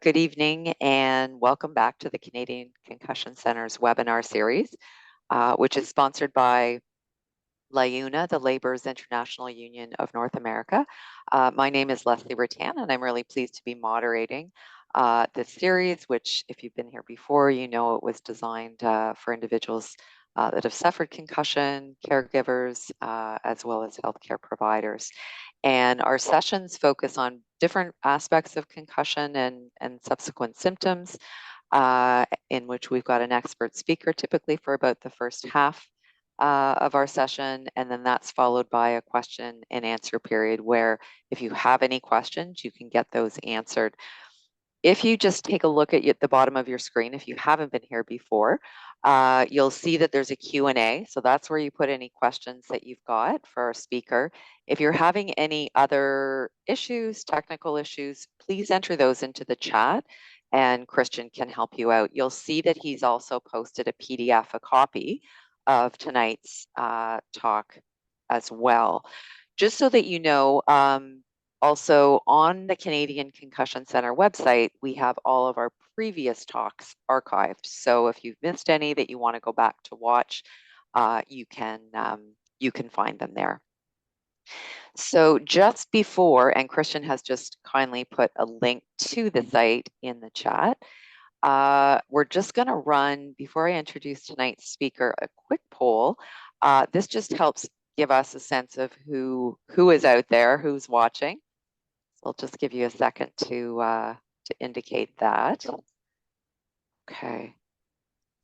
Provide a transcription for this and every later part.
Good evening and welcome back to the Canadian Concussion Center's webinar series, which is sponsored by LIUNA, the Laborers International Union of North America. My name is Leslie Rattan, and I'm really pleased to be moderating this series, which, if you've been here before, you know it was designed for individuals that have suffered concussion, caregivers, as well as healthcare providers. And our sessions focus on different aspects of concussion and subsequent symptoms, in which we've got an expert speaker typically for about the first half of our session, and then that's followed by a question and answer period where if you have any questions, you can get those answered. If you just take a look at the bottom of your screen, if you haven't been here before, you'll see that there's a Q&A. So that's where you put any questions that you've got for our speaker. If you're having any other issues, technical issues, please enter those into the chat and Christian can help you out. You'll see that he's also posted a PDF, a copy of tonight's talk as well. Just so that you know, also on the Canadian Concussion Center website, we have all of our previous talks archived. So if you've missed any that you want to go back to watch, you can find them there. So just before, and Christian has just kindly put a link to the site in the chat, we're just going to run, before I introduce tonight's speaker, a quick poll. This just helps give us a sense of who is out there, who's watching. So I'll just give you a second to indicate that. Okay,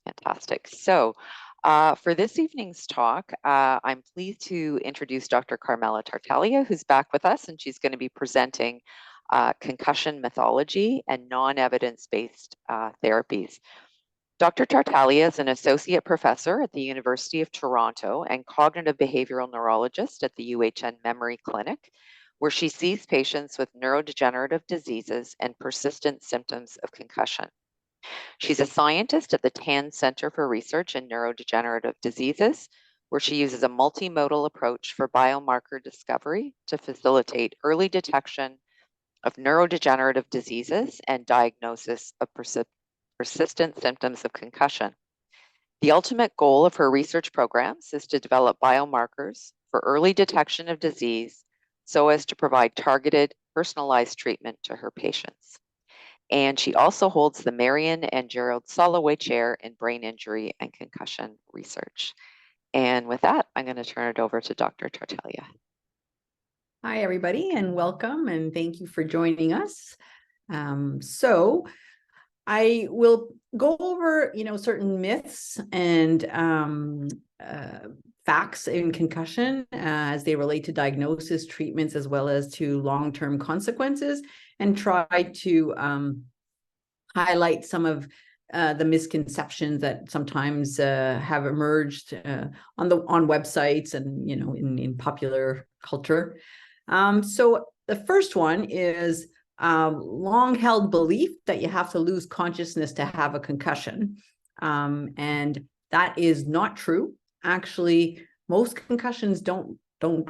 fantastic. So for this evening's talk, I'm pleased to introduce Dr. Carmela Tartaglia, who's back with us, and she's going to be presenting concussion mythology and non-evidence-based therapies. Dr. Tartaglia is an associate professor at the University of Toronto and cognitive behavioral neurologist at the UHN Memory Clinic, where she sees patients with neurodegenerative diseases and persistent symptoms of concussion. She's a scientist at the C.E.T.S Center for Research in Neurodegenerative Diseases, where she uses a multimodal approach for biomarker discovery to facilitate early detection of neurodegenerative diseases and diagnosis of persistent symptoms of concussion. The ultimate goal of her research programs is to develop biomarkers for early detection of disease so as to provide targeted, personalized treatment to her patients. And she also holds the Marion and Gerald Soloway Chair in Brain Injury and Concussion Research. And with that, I'm going to turn it over to Dr. Tartaglia. Hi, everybody, and welcome, and thank you for joining us. So I will go over, certain myths and facts in concussion as they relate to diagnosis, treatments, as well as to long-term consequences, and try to highlight some of the misconceptions that sometimes have emerged on websites and in popular culture. So the first one is long-held belief that you have to lose consciousness to have a concussion. And that is not true. Actually, most concussions don't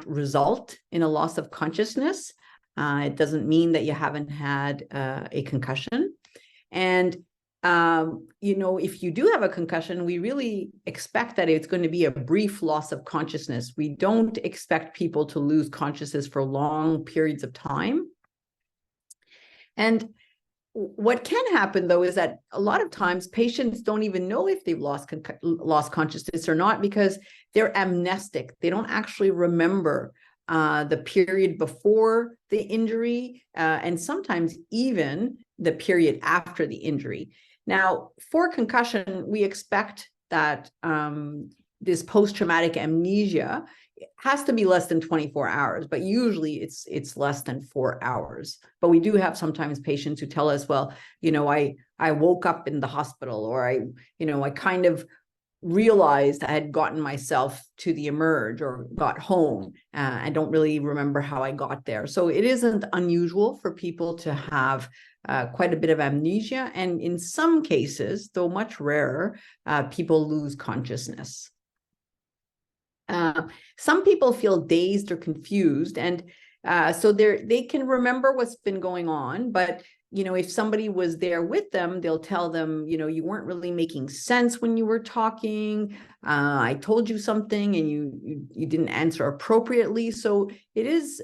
result in a loss of consciousness. It doesn't mean that you haven't had a concussion. And if you do have a concussion, we really expect that it's going to be a brief loss of consciousness. We don't expect people to lose consciousness for long periods of time. And what can happen, though, is that a lot of times patients don't even know if they've lost consciousness or not because they're amnestic. They don't actually remember the period before the injury and sometimes even the period after the injury. Now, for concussion, we expect that this post-traumatic amnesia has to be less than 24 hours, but usually it's less than 4 hours. But we do have sometimes patients who tell us, well, I woke up in the hospital, or I kind of realized I had gotten myself to the emerge or got home. I don't really remember how I got there. So it isn't unusual for people to have quite a bit of amnesia. And in some cases, though much rarer, people lose consciousness. Some people feel dazed or confused, and so they can remember what's been going on, but if somebody was there with them, they'll tell them, you weren't really making sense when you were talking. I told you something and you didn't answer appropriately. So it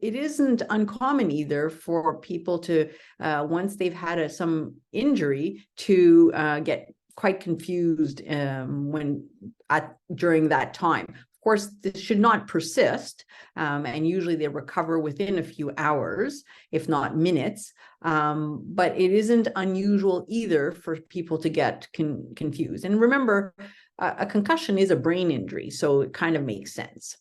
isn't uncommon either for people to, once they've had some injury, to get quite confused during that time. Of course, this should not persist, and usually they recover within a few hours, if not minutes. But it isn't unusual either for people to get confused. And remember, a concussion is a brain injury, so it kind of makes sense.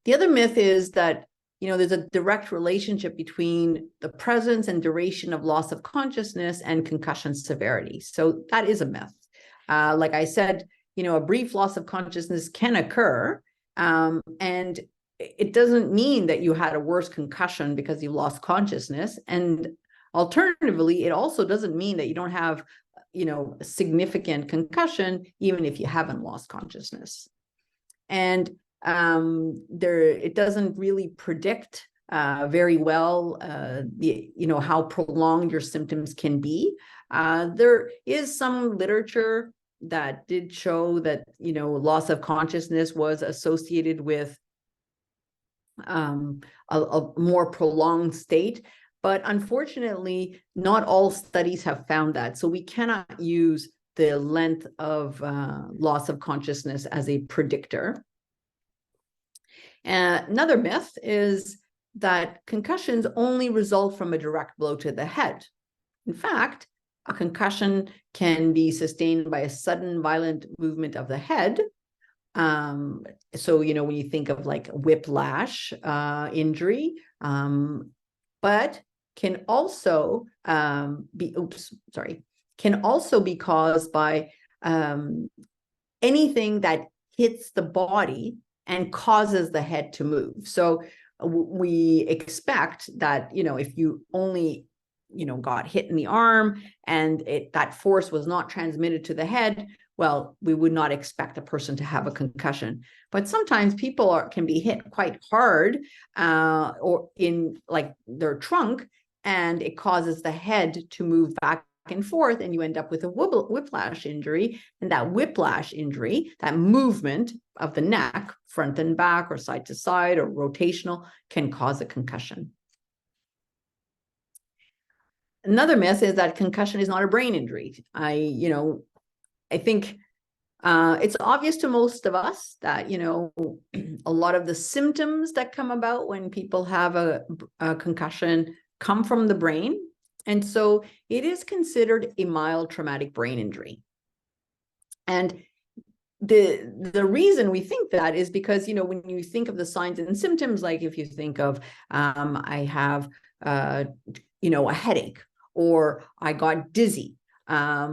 The other myth is that there's a direct relationship between the presence and duration of loss of consciousness and concussion severity. So that is a myth. Like I said, a brief loss of consciousness can occur, and it doesn't mean that you had a worse concussion because you lost consciousness. And alternatively, it also doesn't mean that you don't have, a significant concussion, even if you haven't lost consciousness. And it doesn't really predict very well how prolonged your symptoms can be. There is some literature that did show that loss of consciousness was associated with a more prolonged state, but unfortunately not all studies have found that. So we cannot use the length of loss of consciousness as a predictor. Another myth is that concussions only result from a direct blow to the head. In fact, a concussion can be sustained by a sudden violent movement of the head. So, when you think of like whiplash injury, but can also can also be caused by anything that hits the body and causes the head to move. So we expect that, if you only, got hit in the arm and that force was not transmitted to the head, well, we would not expect a person to have a concussion. But sometimes people can be hit quite hard or in like their trunk, and it causes the head to move back and forth, and you end up with a whiplash injury. And that whiplash injury, that movement of the neck, front and back or side to side or rotational, can cause a concussion. Another myth is that concussion is not a brain injury. I think it's obvious to most of us that, a lot of the symptoms that come about when people have a concussion come from the brain. And so it is considered a mild traumatic brain injury. And the reason we think that is because, when you think of the signs and symptoms, like if you think of, I have, a headache, or I got dizzy, I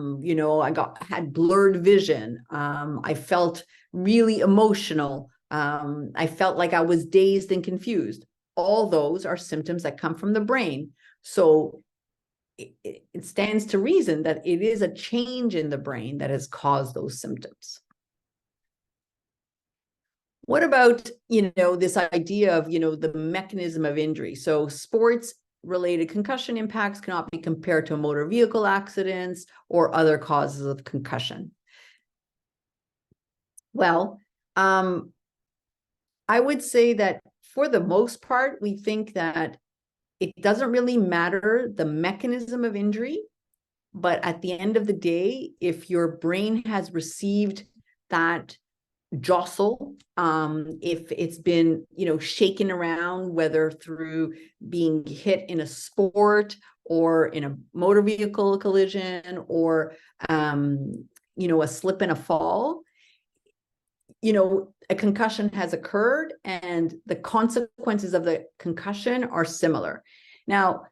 had blurred vision, I felt really emotional, I felt like I was dazed and confused. All those are symptoms that come from the brain. So it stands to reason that it is a change in the brain that has caused those symptoms. What about, this idea of, the mechanism of injury? So sports-related concussion impacts cannot be compared to motor vehicle accidents or other causes of concussion. Well, I would say that for the most part, we think that it doesn't really matter the mechanism of injury, but at the end of the day, if your brain has received that jostle, if it's been, shaken around, whether through being hit in a sport or in a motor vehicle collision or, a slip and a fall, a concussion has occurred and the consequences of the concussion are similar. Now,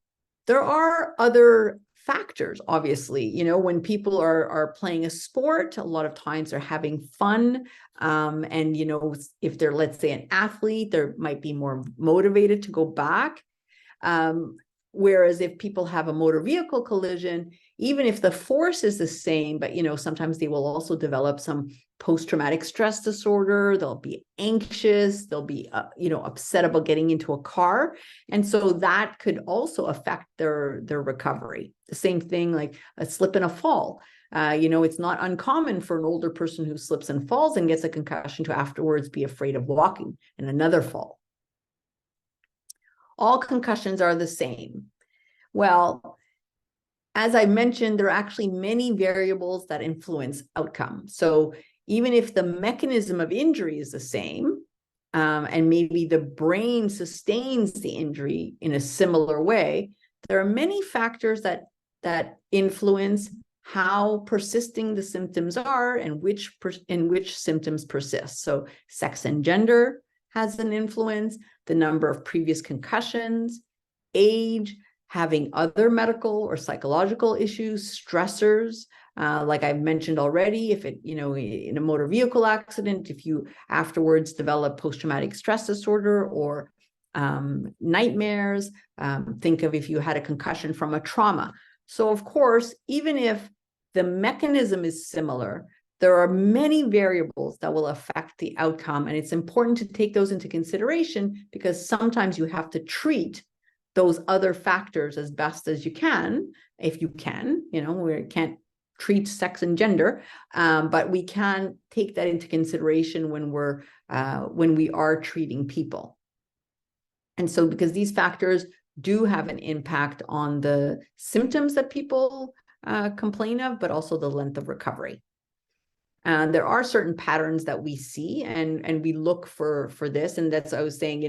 there are other factors, obviously, when people are playing a sport, a lot of times they're having fun. And, if they're, let's say, an athlete, they might be more motivated to go back. Whereas if people have a motor vehicle collision, even if the force is the same, but sometimes they will also develop some post-traumatic stress disorder. They'll be anxious. They'll be upset about getting into a car, and so that could also affect their recovery. The same thing like a slip and a fall. It's not uncommon for an older person who slips and falls and gets a concussion to afterwards be afraid of walking and another fall. All concussions are the same. Well, as I mentioned, there are actually many variables that influence outcome. So even if the mechanism of injury is the same, and maybe the brain sustains the injury in a similar way, there are many factors that influence how persisting the symptoms are and which symptoms persist. So sex and gender has an influence, the number of previous concussions, age, having other medical or psychological issues, stressors, like I've mentioned already, if it, in a motor vehicle accident, if you afterwards develop post-traumatic stress disorder or nightmares, think of if you had a concussion from a trauma. So of course, even if the mechanism is similar, there are many variables that will affect the outcome. And it's important to take those into consideration because sometimes you have to treat those other factors as best as you can, if you can. We can't treat sex and gender, but we can take that into consideration when we are treating people. And so because these factors do have an impact on the symptoms that people complain of, but also the length of recovery. There are certain patterns that we see, and we look for this. And that's, I was saying,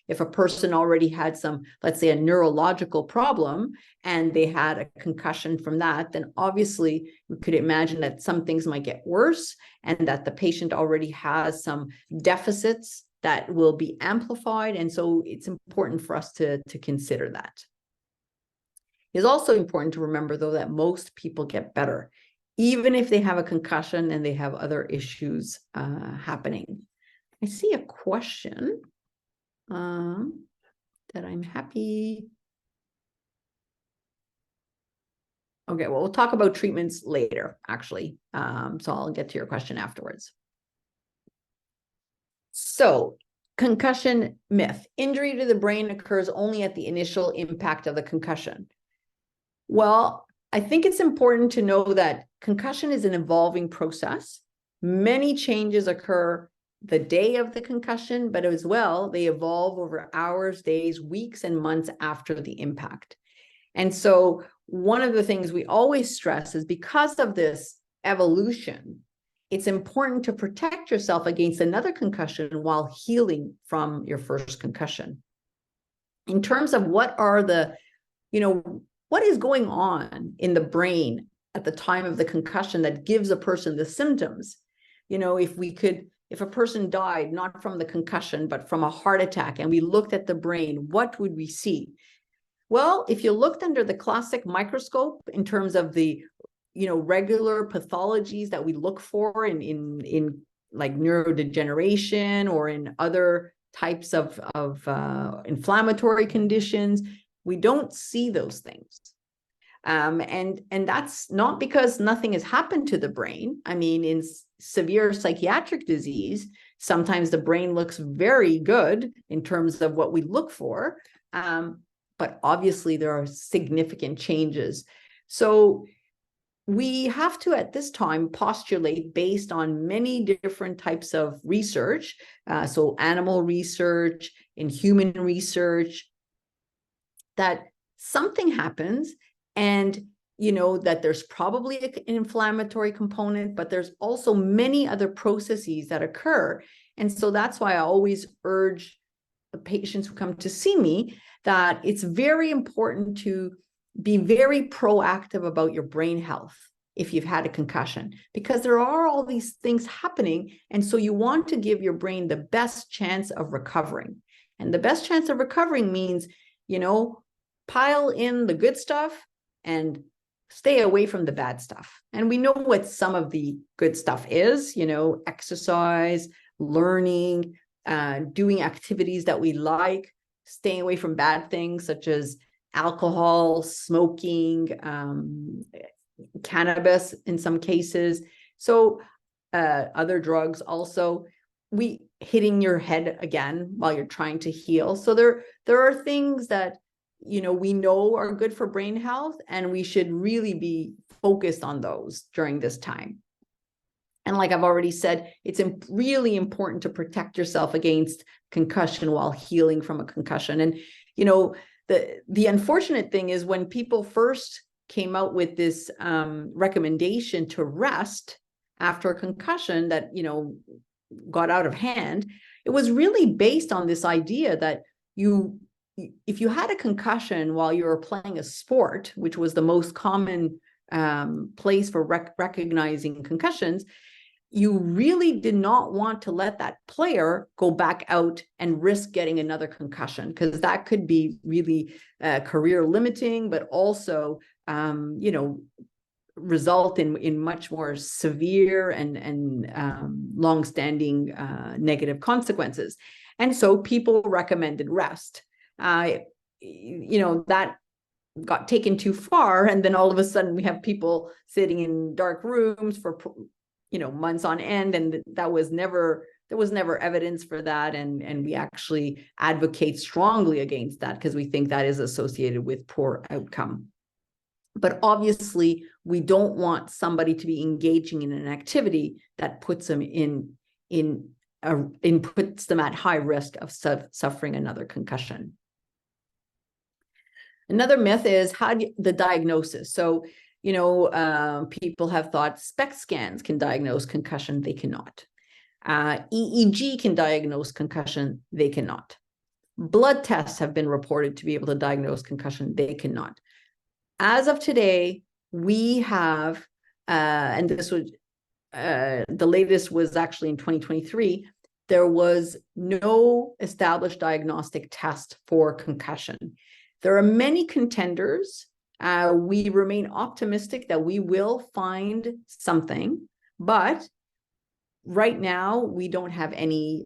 if a person already had some, let's say, a neurological problem, and they had a concussion from that, then obviously we could imagine that some things might get worse, and that the patient already has some deficits that will be amplified. And so it's important for us to consider that. It's also important to remember, though, that most people get better, even if they have a concussion and they have other issues happening. I see a question that I'm happy. Okay, well, we'll talk about treatments later, actually. So I'll get to your question afterwards. So, concussion myth. Injury to the brain occurs only at the initial impact of the concussion. Well, I think it's important to know that concussion is an evolving process. Many changes occur the day of the concussion, but as well, they evolve over hours, days, weeks, and months after the impact. And so one of the things we always stress is because of this evolution, it's important to protect yourself against another concussion while healing from your first concussion. In terms of what are the, what is going on in the brain at the time of the concussion that gives a person the symptoms? If a person died not from the concussion, but from a heart attack, and we looked at the brain, what would we see? Well, if you looked under the classic microscope in terms of the, regular pathologies that we look for in like neurodegeneration or in other types of inflammatory conditions, we don't see those things. And that's not because nothing has happened to the brain. I mean, in severe psychiatric disease, sometimes the brain looks very good in terms of what we look for. But obviously there are significant changes. So we have to, at this time, postulate based on many different types of research. So animal research and human research, that something happens and that there's probably an inflammatory component, but there's also many other processes that occur. And so that's why I always urge the patients who come to see me that it's very important to be very proactive about your brain health if you've had a concussion, because there are all these things happening. And so you want to give your brain the best chance of recovering. And the best chance of recovering means, pile in the good stuff and stay away from the bad stuff. And we know what some of the good stuff is, exercise, learning, doing activities that we like, staying away from bad things such as alcohol, smoking, cannabis in some cases. So other drugs also, hitting your head again while you're trying to heal. So there are things that, we know are good for brain health, and we should really be focused on those during this time. And like I've already said, it's really important to protect yourself against concussion while healing from a concussion. And, the unfortunate thing is, when people first came out with this recommendation to rest after a concussion that, got out of hand, it was really based on this idea that if you had a concussion while you were playing a sport, which was the most common place for recognizing concussions, you really did not want to let that player go back out and risk getting another concussion, because that could be really career limiting, but also, result in much more severe and long-standing negative consequences. And so people recommended rest. That got taken too far, and then all of a sudden we have people sitting in dark rooms for months on end, and there was never evidence for that, and we actually advocate strongly against that, because we think that is associated with poor outcome. But obviously, we don't want somebody to be engaging in an activity that puts them puts them at high risk of suffering another concussion. Another myth is the diagnosis. So, people have thought SPECT scans can diagnose concussion. They cannot. EEG can diagnose concussion. They cannot. Blood tests have been reported to be able to diagnose concussion. They cannot. As of today, we have, and this was, the latest was actually in 2023, there was no established diagnostic test for concussion. There are many contenders. We remain optimistic that we will find something, but right now we don't have any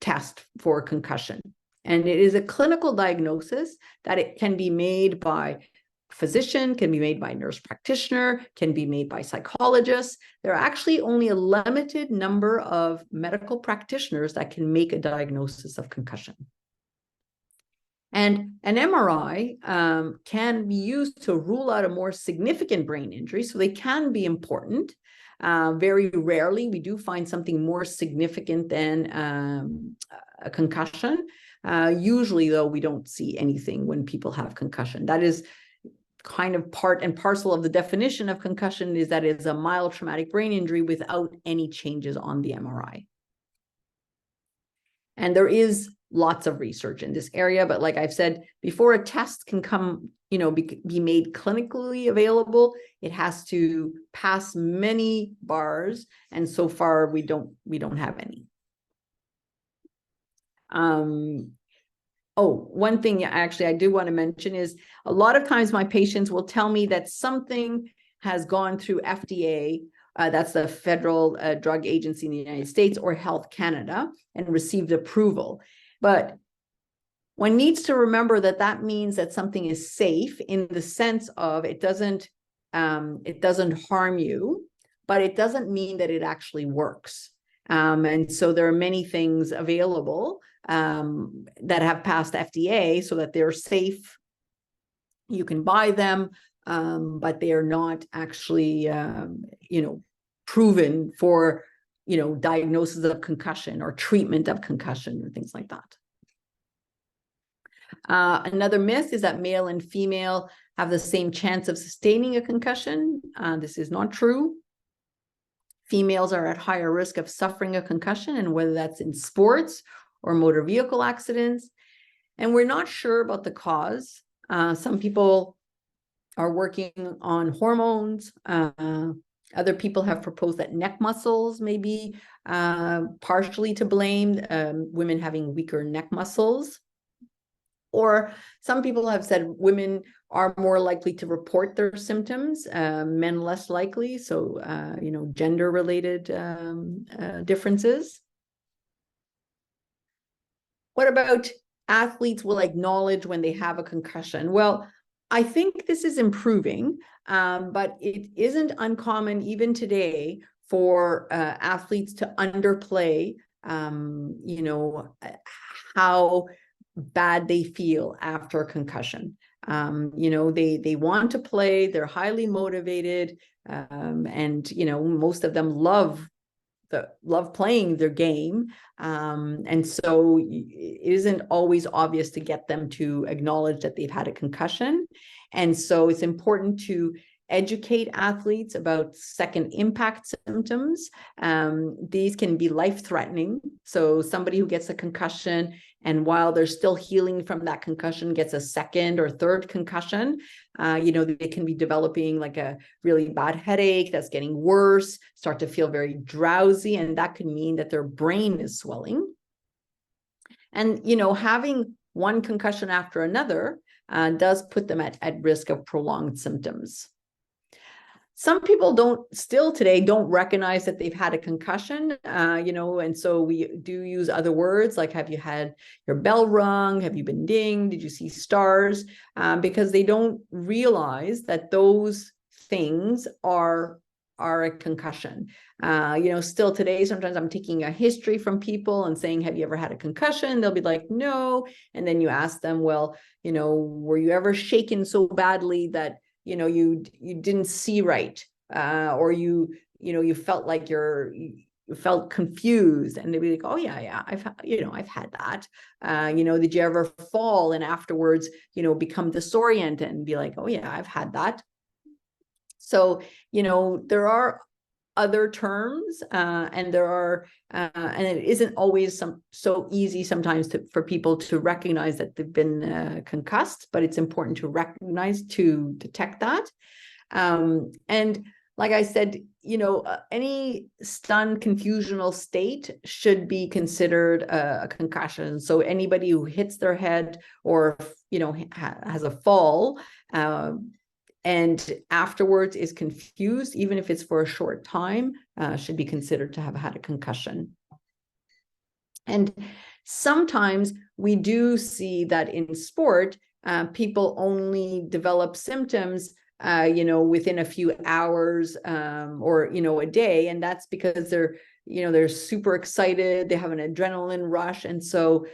test for concussion. And it is a clinical diagnosis that it can be made by physician, can be made by nurse practitioner, can be made by psychologists. There are actually only a limited number of medical practitioners that can make a diagnosis of concussion. And an MRI can be used to rule out a more significant brain injury, so they can be important. Very rarely, we do find something more significant than a concussion. Usually, though, we don't see anything when people have concussion. That is kind of part and parcel of the definition of concussion, is that it's a mild traumatic brain injury without any changes on the MRI. And there is lots of research in this area, but like I've said, before a test can come, be made clinically available, it has to pass many bars, and so far we don't have any. One thing actually I do want to mention is, a lot of times my patients will tell me that something has gone through FDA, that's the Federal Drug Agency in the United States, or Health Canada, and received approval. But one needs to remember that that means that something is safe, in the sense of it doesn't harm you, but it doesn't mean that it actually works. And so there are many things available that have passed FDA so that they're safe. You can buy them, but they are not actually, proven for, diagnosis of concussion or treatment of concussion or things like that. Another myth is that male and female have the same chance of sustaining a concussion. This is not true. Females are at higher risk of suffering a concussion, and whether that's in sports or motor vehicle accidents. And we're not sure about the cause. Some people are working on hormones. Other people have proposed that neck muscles may be partially to blame, women having weaker neck muscles. Or some people have said women are more likely to report their symptoms, men less likely. So, gender-related differences. What about athletes will acknowledge when they have a concussion. Well, I think this is improving, but it isn't uncommon even today for athletes to underplay, how bad they feel after a concussion. They want to play, they're highly motivated, and most of them love playing their game, and so it isn't always obvious to get them to acknowledge that they've had a concussion. And so it's important to educate athletes about second impact symptoms. These can be life-threatening. So somebody who gets a concussion and while they're still healing from that concussion gets a second or third concussion, they can be developing like a really bad headache that's getting worse, start to feel very drowsy, and that could mean that their brain is swelling. And, having one concussion after another does put them at risk of prolonged symptoms. Some people still today don't recognize that they've had a concussion, and so we do use other words like, have you had your bell rung? Have you been dinged? Did you see stars? Because they don't realize that those things are a concussion. Still today, sometimes I'm taking a history from people and saying, have you ever had a concussion? They'll be like, no. And then you ask them, well, were you ever shaken so badly that you didn't see right, or you felt like you felt confused? And they'd be like, oh yeah, I've had that. Did you ever fall and afterwards become disoriented and be like, oh yeah, I've had that. So there are other terms, and there are and it isn't always so easy sometimes for people to recognize that they've been concussed, but it's important to recognize, to detect that. And like I said, any stunned, confusional state should be considered a concussion. So anybody who hits their head or has a fall and afterwards is confused, even if it's for a short time, should be considered to have had a concussion. And sometimes we do see that in sport, people only develop symptoms, within a few hours, or, a day. And that's because they're super excited. They have an adrenaline rush. And so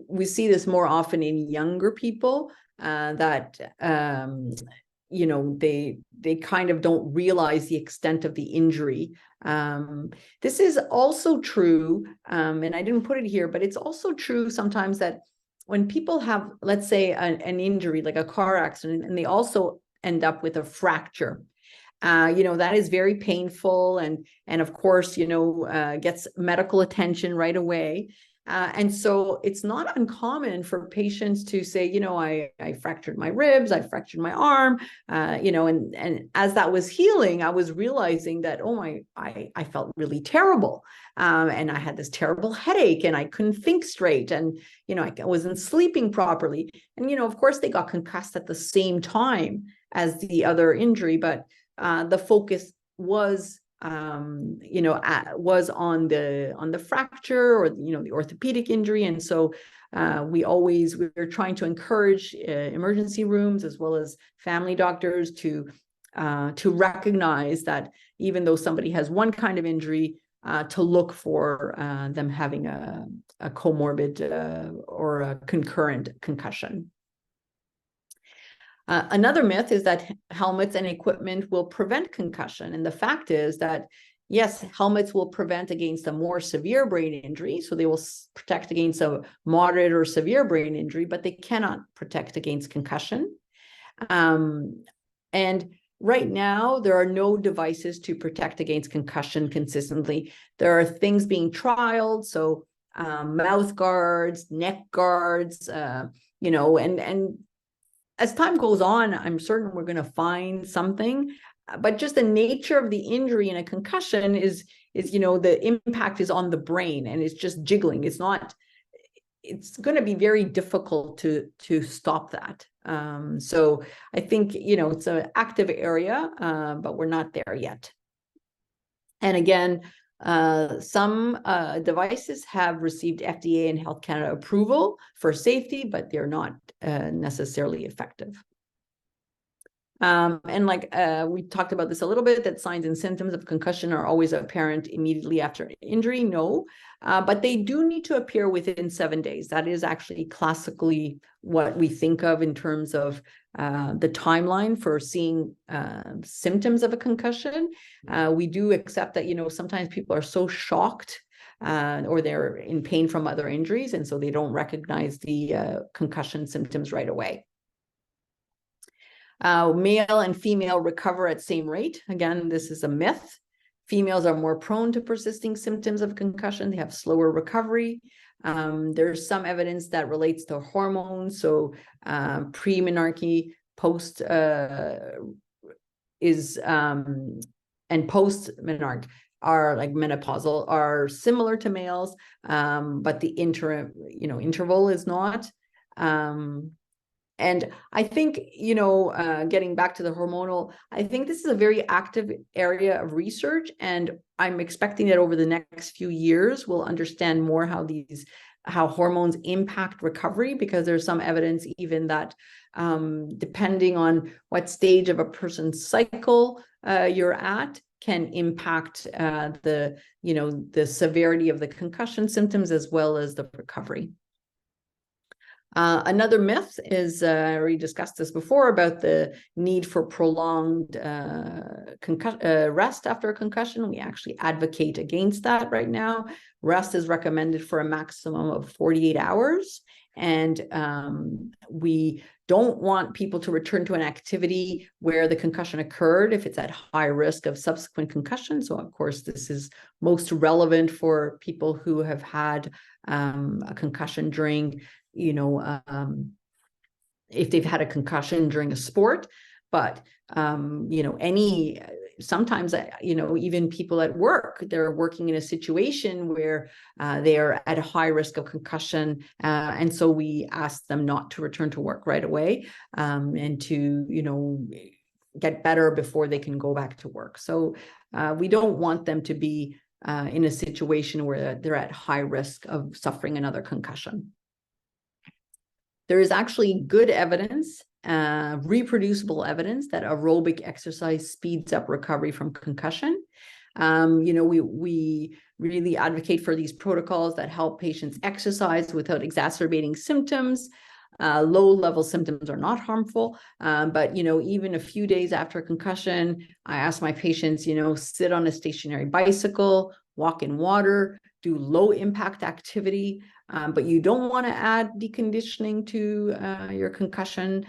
we see this more often in younger people, that they kind of don't realize the extent of the injury. This is also true, and I didn't put it here, but it's also true sometimes that when people have, let's say, an injury like a car accident, and they also end up with a fracture, that is very painful, and of course, gets medical attention right away. And so it's not uncommon for patients to say, I fractured my ribs, I fractured my arm, and as that was healing, I was realizing that, I felt really terrible. And I had this terrible headache and I couldn't think straight. And, I wasn't sleeping properly. And, of course, they got concussed at the same time as the other injury, but the focus was was on the fracture or the orthopedic injury. And so we're trying to encourage emergency rooms as well as family doctors to recognize that even though somebody has one kind of injury, to look for them having a comorbid or a concurrent concussion. Another myth is that helmets and equipment will prevent concussion. And the fact is that, yes, helmets will prevent against a more severe brain injury. So they will protect against a moderate or severe brain injury, but they cannot protect against concussion. And right now, there are no devices to protect against concussion consistently. There are things being trialed. So mouth guards, neck guards, and as time goes on, I'm certain we're going to find something, but just the nature of the injury in a concussion is the impact is on the brain and it's just jiggling. It's going to be very difficult to stop that. So I think, it's an active area, but we're not there yet. And again, Some devices have received FDA and Health Canada approval for safety, but they're not necessarily effective. And like we talked about this a little bit, that signs and symptoms of concussion are always apparent immediately after injury. No, but they do need to appear within 7 days. That is actually classically what we think of in terms of the timeline for seeing symptoms of a concussion. We do accept that, you know, sometimes people are so shocked or they're in pain from other injuries, and so they don't recognize the concussion symptoms right away. Male and female recover at same rate. Again, this is a myth. Females are more prone to persisting symptoms of concussion. They have slower recovery. There's some evidence that relates to hormones. So pre-menarche, post and post-menarche are like menopausal, are similar to males, but the interval is not. And I think, you know, getting back to the hormonal, I think this is a very active area of research, and I'm expecting that over the next few years, we'll understand more how hormones impact recovery, because there's some evidence even that depending on what stage of a person's cycle you're at, can impact the severity of the concussion symptoms as well as the recovery. Another myth is, I already discussed this before, about the need for prolonged rest after a concussion. We actually advocate against that right now. Rest is recommended for a maximum of 48 hours. And we don't want people to return to an activity where the concussion occurred if it's at high risk of subsequent concussion. So, of course, this is most relevant for people who have had a concussion during, if they've had a concussion during a sport. But sometimes even people at work, they're working in a situation where they are at a high risk of concussion, and so we ask them not to return to work right away, and to get better before they can go back to work. So we don't want them to be in a situation where they're at high risk of suffering another concussion. There is actually good evidence, reproducible evidence, that aerobic exercise speeds up recovery from concussion. We really advocate for these protocols that help patients exercise without exacerbating symptoms. Low-level symptoms are not harmful, but even a few days after a concussion, I ask my patients, sit on a stationary bicycle, walk in water, do low-impact activity. But you don't want to add deconditioning to your concussion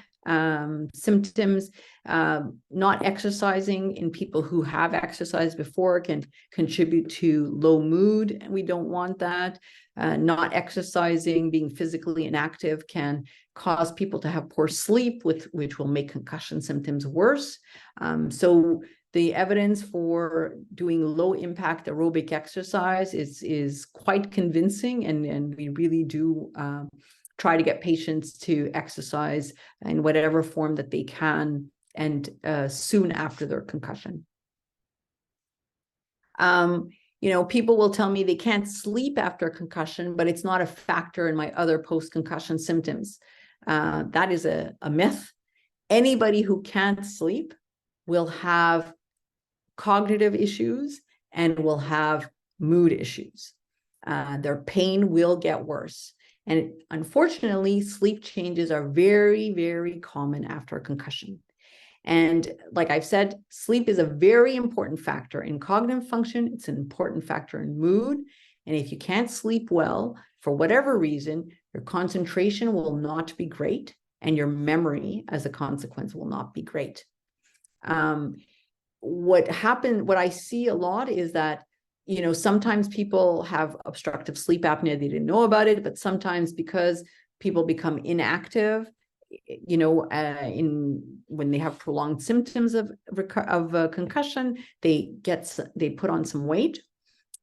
symptoms. Not exercising in people who have exercised before can contribute to low mood, and we don't want that. Not exercising, being physically inactive, can cause people to have poor sleep, which will make concussion symptoms worse. So the evidence for doing low impact aerobic exercise is quite convincing, and we really do try to get patients to exercise in whatever form that they can, and soon after their concussion. People will tell me they can't sleep after a concussion, but it's not a factor in my other post-concussion symptoms. That is a myth. Anybody who can't sleep will have cognitive issues and will have mood issues. Their pain will get worse. And unfortunately, sleep changes are very, very common after a concussion. And like I've said, sleep is a very important factor in cognitive function. It's an important factor in mood. And if you can't sleep well, for whatever reason, your concentration will not be great, and your memory as a consequence will not be great. What I see a lot is that, sometimes people have obstructive sleep apnea, they didn't know about it, but sometimes because people become inactive, when they have prolonged symptoms of concussion, they put on some weight.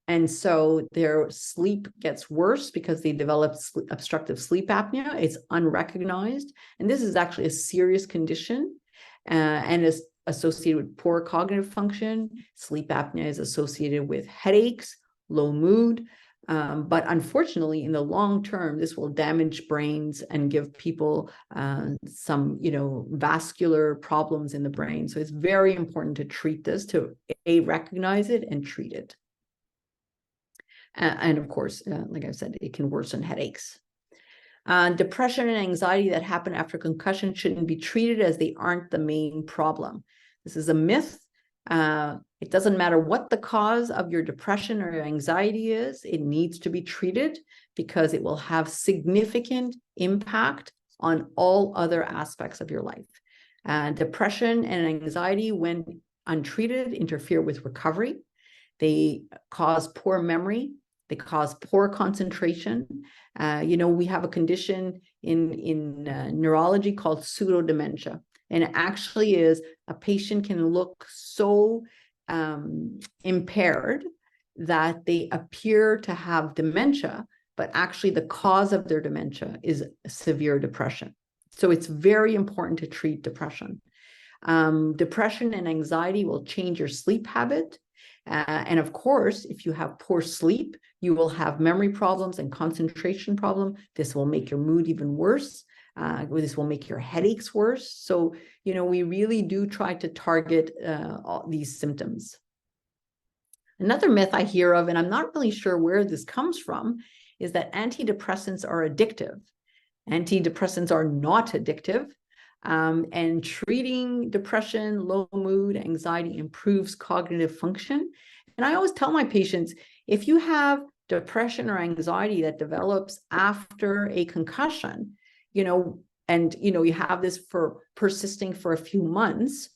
And so their sleep gets worse because they develop obstructive sleep apnea. It's unrecognized. And this is actually a serious condition. And associated with poor cognitive function. Sleep apnea is associated with headaches, low mood. But unfortunately, in the long term, this will damage brains and give people some, vascular problems in the brain. So it's very important to treat this, to recognize it and treat it. And of course, like I said, it can worsen headaches. Depression and anxiety that happen after concussion shouldn't be treated, as they aren't the main problem. This is a myth. It doesn't matter what the cause of your depression or your anxiety is, it needs to be treated, because it will have significant impact on all other aspects of your life. Depression and anxiety, when untreated, interfere with recovery. They cause poor memory. They cause poor concentration. We have a condition in neurology called pseudodementia. And it actually is, a patient can look so impaired that they appear to have dementia, but actually the cause of their dementia is severe depression. So it's very important to treat depression. Depression and anxiety will change your sleep habit. And of course, if you have poor sleep, you will have memory problems and concentration problem. This will make your mood even worse. This will make your headaches worse. So, we really do try to target all these symptoms. Another myth I hear of, and I'm not really sure where this comes from, is that antidepressants are addictive. Antidepressants are not addictive. And treating depression, low mood, anxiety improves cognitive function. And I always tell my patients, if you have depression or anxiety that develops after a concussion, and you have this for persisting for a few months,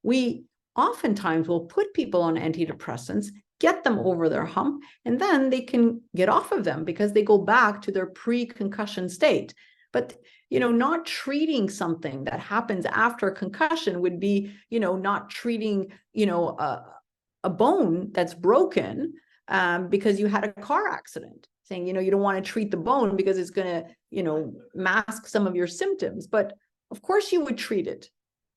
we oftentimes will put people on antidepressants, get them over their hump, and then they can get off of them because they go back to their pre-concussion state. But not treating something that happens after concussion would be, not treating, a bone that's broken because you had a car accident. Saying, you don't want to treat the bone because it's going to, mask some of your symptoms. But of course you would treat it.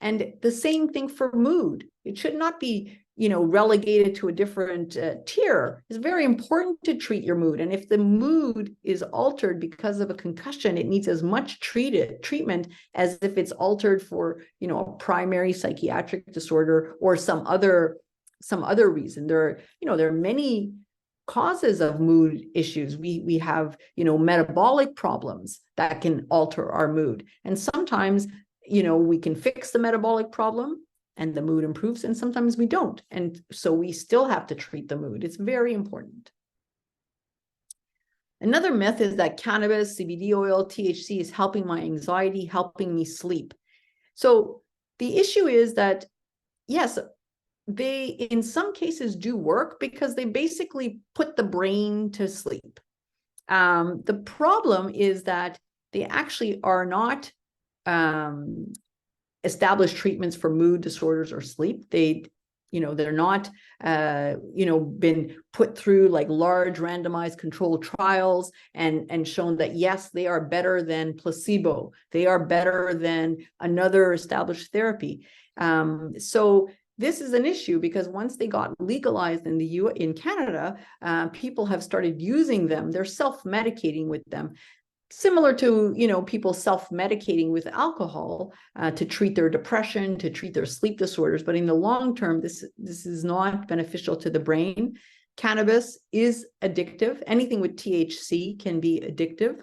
And the same thing for mood. It should not be, relegated to a different tier. It's very important to treat your mood. And if the mood is altered because of a concussion, it needs as much treatment as if it's altered for, a primary psychiatric disorder or some other reason. There are many causes of mood issues. We have, metabolic problems that can alter our mood. And sometimes, we can fix the metabolic problem and the mood improves, and sometimes we don't. And so we still have to treat the mood. It's very important. Another myth is that cannabis, CBD oil, THC is helping my anxiety, helping me sleep. So the issue is that, yes, they in some cases do work because they basically put the brain to sleep. The problem is that they actually are not established treatments for mood disorders or sleep. They're not, been put through like large randomized controlled trials and shown that, yes, they are better than placebo. They are better than another established therapy. So this is an issue because once they got legalized in Canada, people have started using them. They're self-medicating with them. Similar to, people self-medicating with alcohol to treat their depression, to treat their sleep disorders. But in the long term, this is not beneficial to the brain. Cannabis is addictive. Anything with THC can be addictive.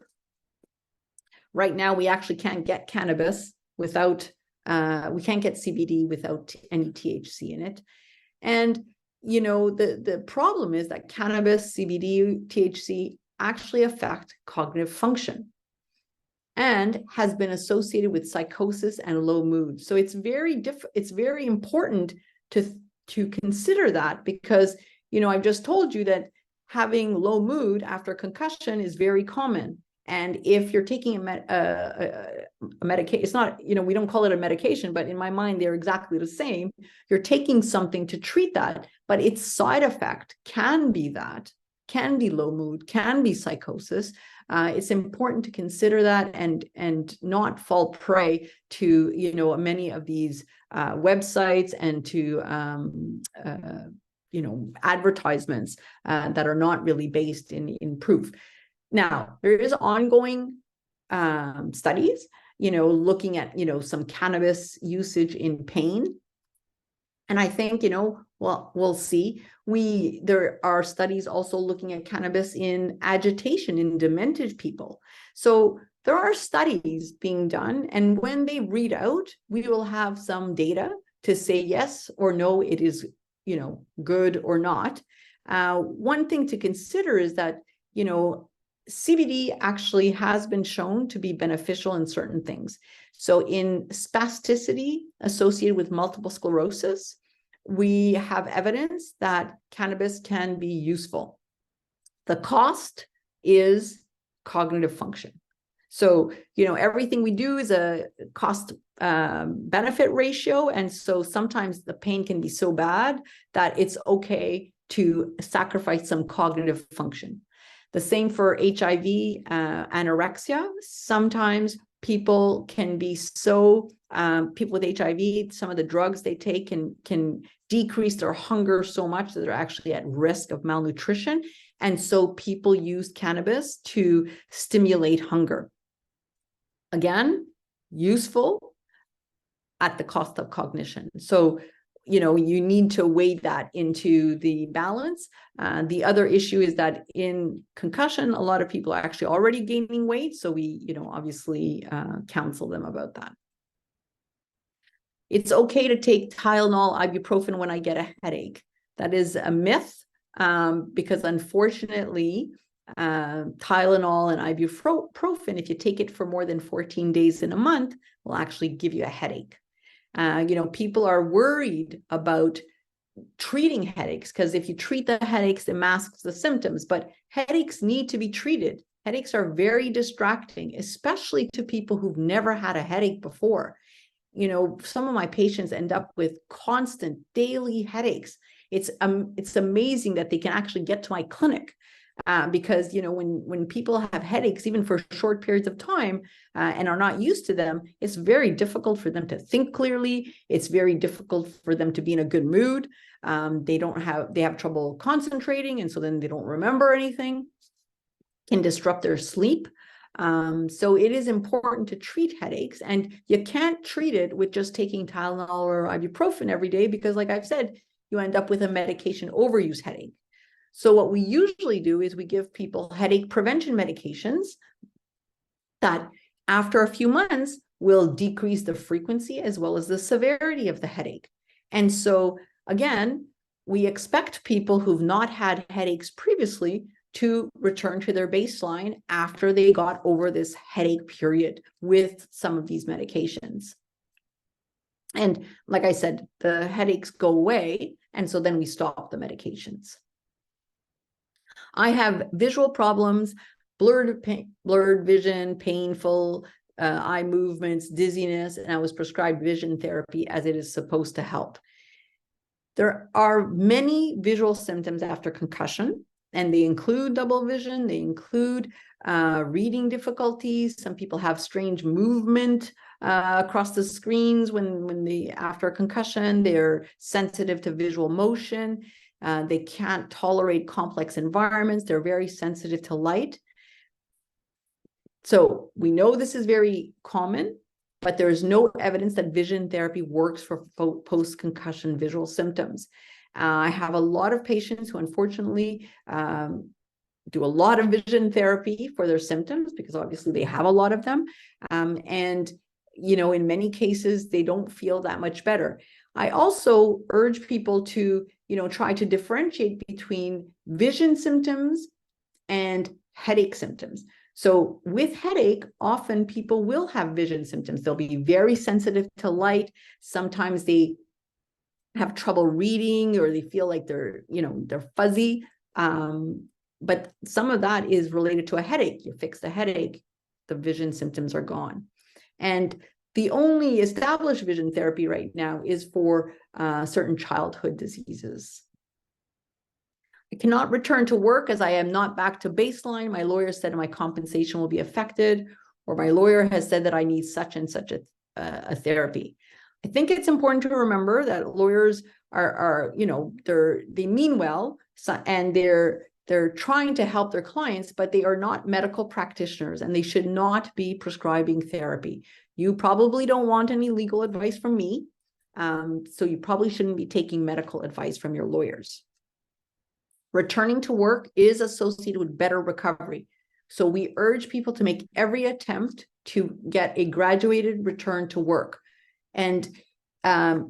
Right now, we actually can't get cannabis without, we can't get CBD without any THC in it. And, the problem is that cannabis, CBD, THC actually affect cognitive function and has been associated with psychosis and low mood. So it's very important to consider that because, I've just told you that having low mood after concussion is very common. And if you're taking a medication, it's not, we don't call it a medication, but in my mind, they're exactly the same. You're taking something to treat that, but its side effect can be low mood, can be psychosis, it's important to consider that and not fall prey to, you know, many of these websites and to you know, advertisements that are not really based in proof. Now, there is ongoing studies, you know, looking at, you know, some cannabis usage in pain. And I think, you know, well, we'll see. There are studies also looking at cannabis in agitation in demented people. So there are studies being done, and when they read out, we will have some data to say yes or no, it is, you know, good or not. One thing to consider is that, you know, CBD actually has been shown to be beneficial in certain things. So in spasticity associated with multiple sclerosis, we have evidence that cannabis can be useful. The cost is cognitive function. So, you know, everything we do is a cost benefit ratio. And so sometimes the pain can be so bad that it's okay to sacrifice some cognitive function. The same for HIV, anorexia. Sometimes people can be so, people with HIV, some of the drugs they take can decrease their hunger so much that they're actually at risk of malnutrition. And so people use cannabis to stimulate hunger. Again, useful at the cost of cognition. So, you know, you need to weigh that into the balance. The other issue is that in concussion, a lot of people are actually already gaining weight. So we, you know, obviously counsel them about that. It's okay to take Tylenol, ibuprofen when I get a headache. That is a myth, because unfortunately, Tylenol and ibuprofen, if you take it for more than 14 days in a month, will actually give you a headache. You know, people are worried about treating headaches because if you treat the headaches, it masks the symptoms, but headaches need to be treated. Headaches are very distracting, especially to people who've never had a headache before. You know, some of my patients end up with constant daily headaches. It's amazing that they can actually get to my clinic. Because, you know, when people have headaches, even for short periods of time, and are not used to them, it's very difficult for them to think clearly. It's very difficult for them to be in a good mood. They have trouble concentrating, and so then they don't remember anything. Can disrupt their sleep. So it is important to treat headaches, and you can't treat it with just taking Tylenol or ibuprofen every day, because like I've said, you end up with a medication overuse headache. So what we usually do is we give people headache prevention medications that after a few months will decrease the frequency as well as the severity of the headache. And so again, we expect people who've not had headaches previously to return to their baseline after they got over this headache period with some of these medications. And like I said, the headaches go away, and so then we stop the medications. I have visual problems, blurred vision, painful eye movements, dizziness, and I was prescribed vision therapy as it is supposed to help. There are many visual symptoms after concussion, and they include double vision, they include reading difficulties. Some people have strange movement across the screens after a concussion. They're sensitive to visual motion. They can't tolerate complex environments. They're very sensitive to light. So we know this is very common, but there is no evidence that vision therapy works for post-concussion visual symptoms. I have a lot of patients who unfortunately do a lot of vision therapy for their symptoms, because obviously they have a lot of them. And, you know, in many cases, they don't feel that much better. I also urge people to, you know, try to differentiate between vision symptoms and headache symptoms. So with headache, often people will have vision symptoms. They'll be very sensitive to light. Sometimes they have trouble reading, or they feel like they're fuzzy. But some of that is related to a headache. You fix the headache, the vision symptoms are gone. And the only established vision therapy right now is for certain childhood diseases. I cannot return to work as I am not back to baseline. My lawyer said my compensation will be affected, or my lawyer has said that I need such and such a therapy. I think it's important to remember that lawyers are they mean well, and they're trying to help their clients, but they are not medical practitioners, and they should not be prescribing therapy. You probably don't want any legal advice from me, so you probably shouldn't be taking medical advice from your lawyers. Returning to work is associated with better recovery. So we urge people to make every attempt to get a graduated return to work. And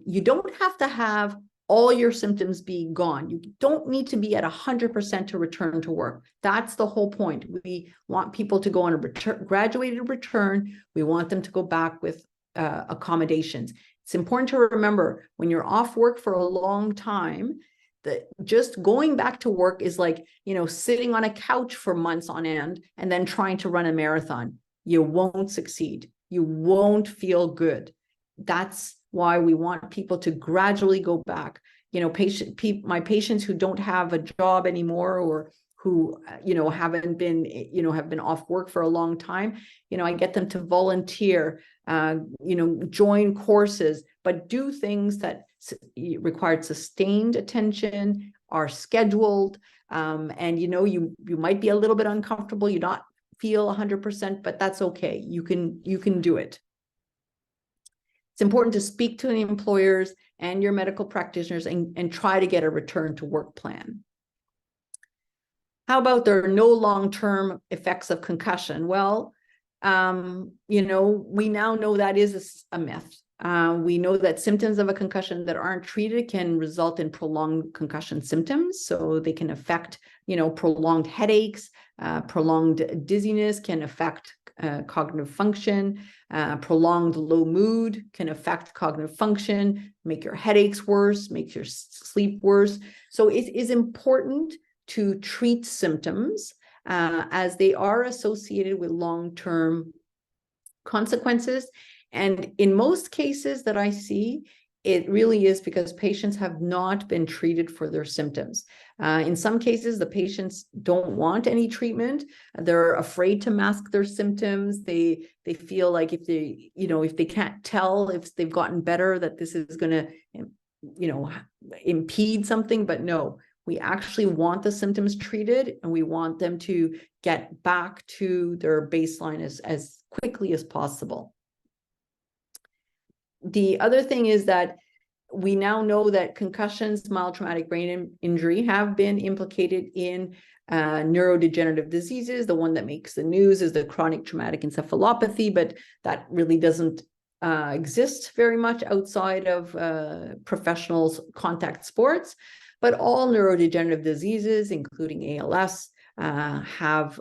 you don't have to have all your symptoms be gone. You don't need to be at 100% to return to work. That's the whole point. We want people to go on a graduated return. We want them to go back with accommodations. It's important to remember when you're off work for a long time, that just going back to work is like, sitting on a couch for months on end and then trying to run a marathon. You won't succeed. You won't feel good. That's why we want people to gradually go back. My patients who don't have a job anymore, or who, haven't been, have been off work for a long time, I get them to volunteer, join courses, but do things that required sustained attention, are scheduled, and you might be a little bit uncomfortable, you not feel 100%, but that's okay. You can do it. It's important to speak to the employers and your medical practitioners and try to get a return to work plan. How about there are no long-term effects of concussion? Well, we now know that is a myth. We know that symptoms of a concussion that aren't treated can result in prolonged concussion symptoms. So they can affect, prolonged headaches, prolonged dizziness can affect cognitive function, prolonged low mood can affect cognitive function, make your headaches worse, make your sleep worse. So it is important to treat symptoms as they are associated with long-term consequences. And in most cases that I see, it really is because patients have not been treated for their symptoms. In some cases, the patients don't want any treatment. They're afraid to mask their symptoms. They feel like if they can't tell if they've gotten better, that this is going to, impede something. But no, we actually want the symptoms treated, and we want them to get back to their baseline as quickly as possible. The other thing is that we now know that concussions, mild traumatic brain injury, have been implicated in neurodegenerative diseases. The one that makes the news is the chronic traumatic encephalopathy, but that really doesn't exist very much outside of professional contact sports. But all neurodegenerative diseases, including ALS, have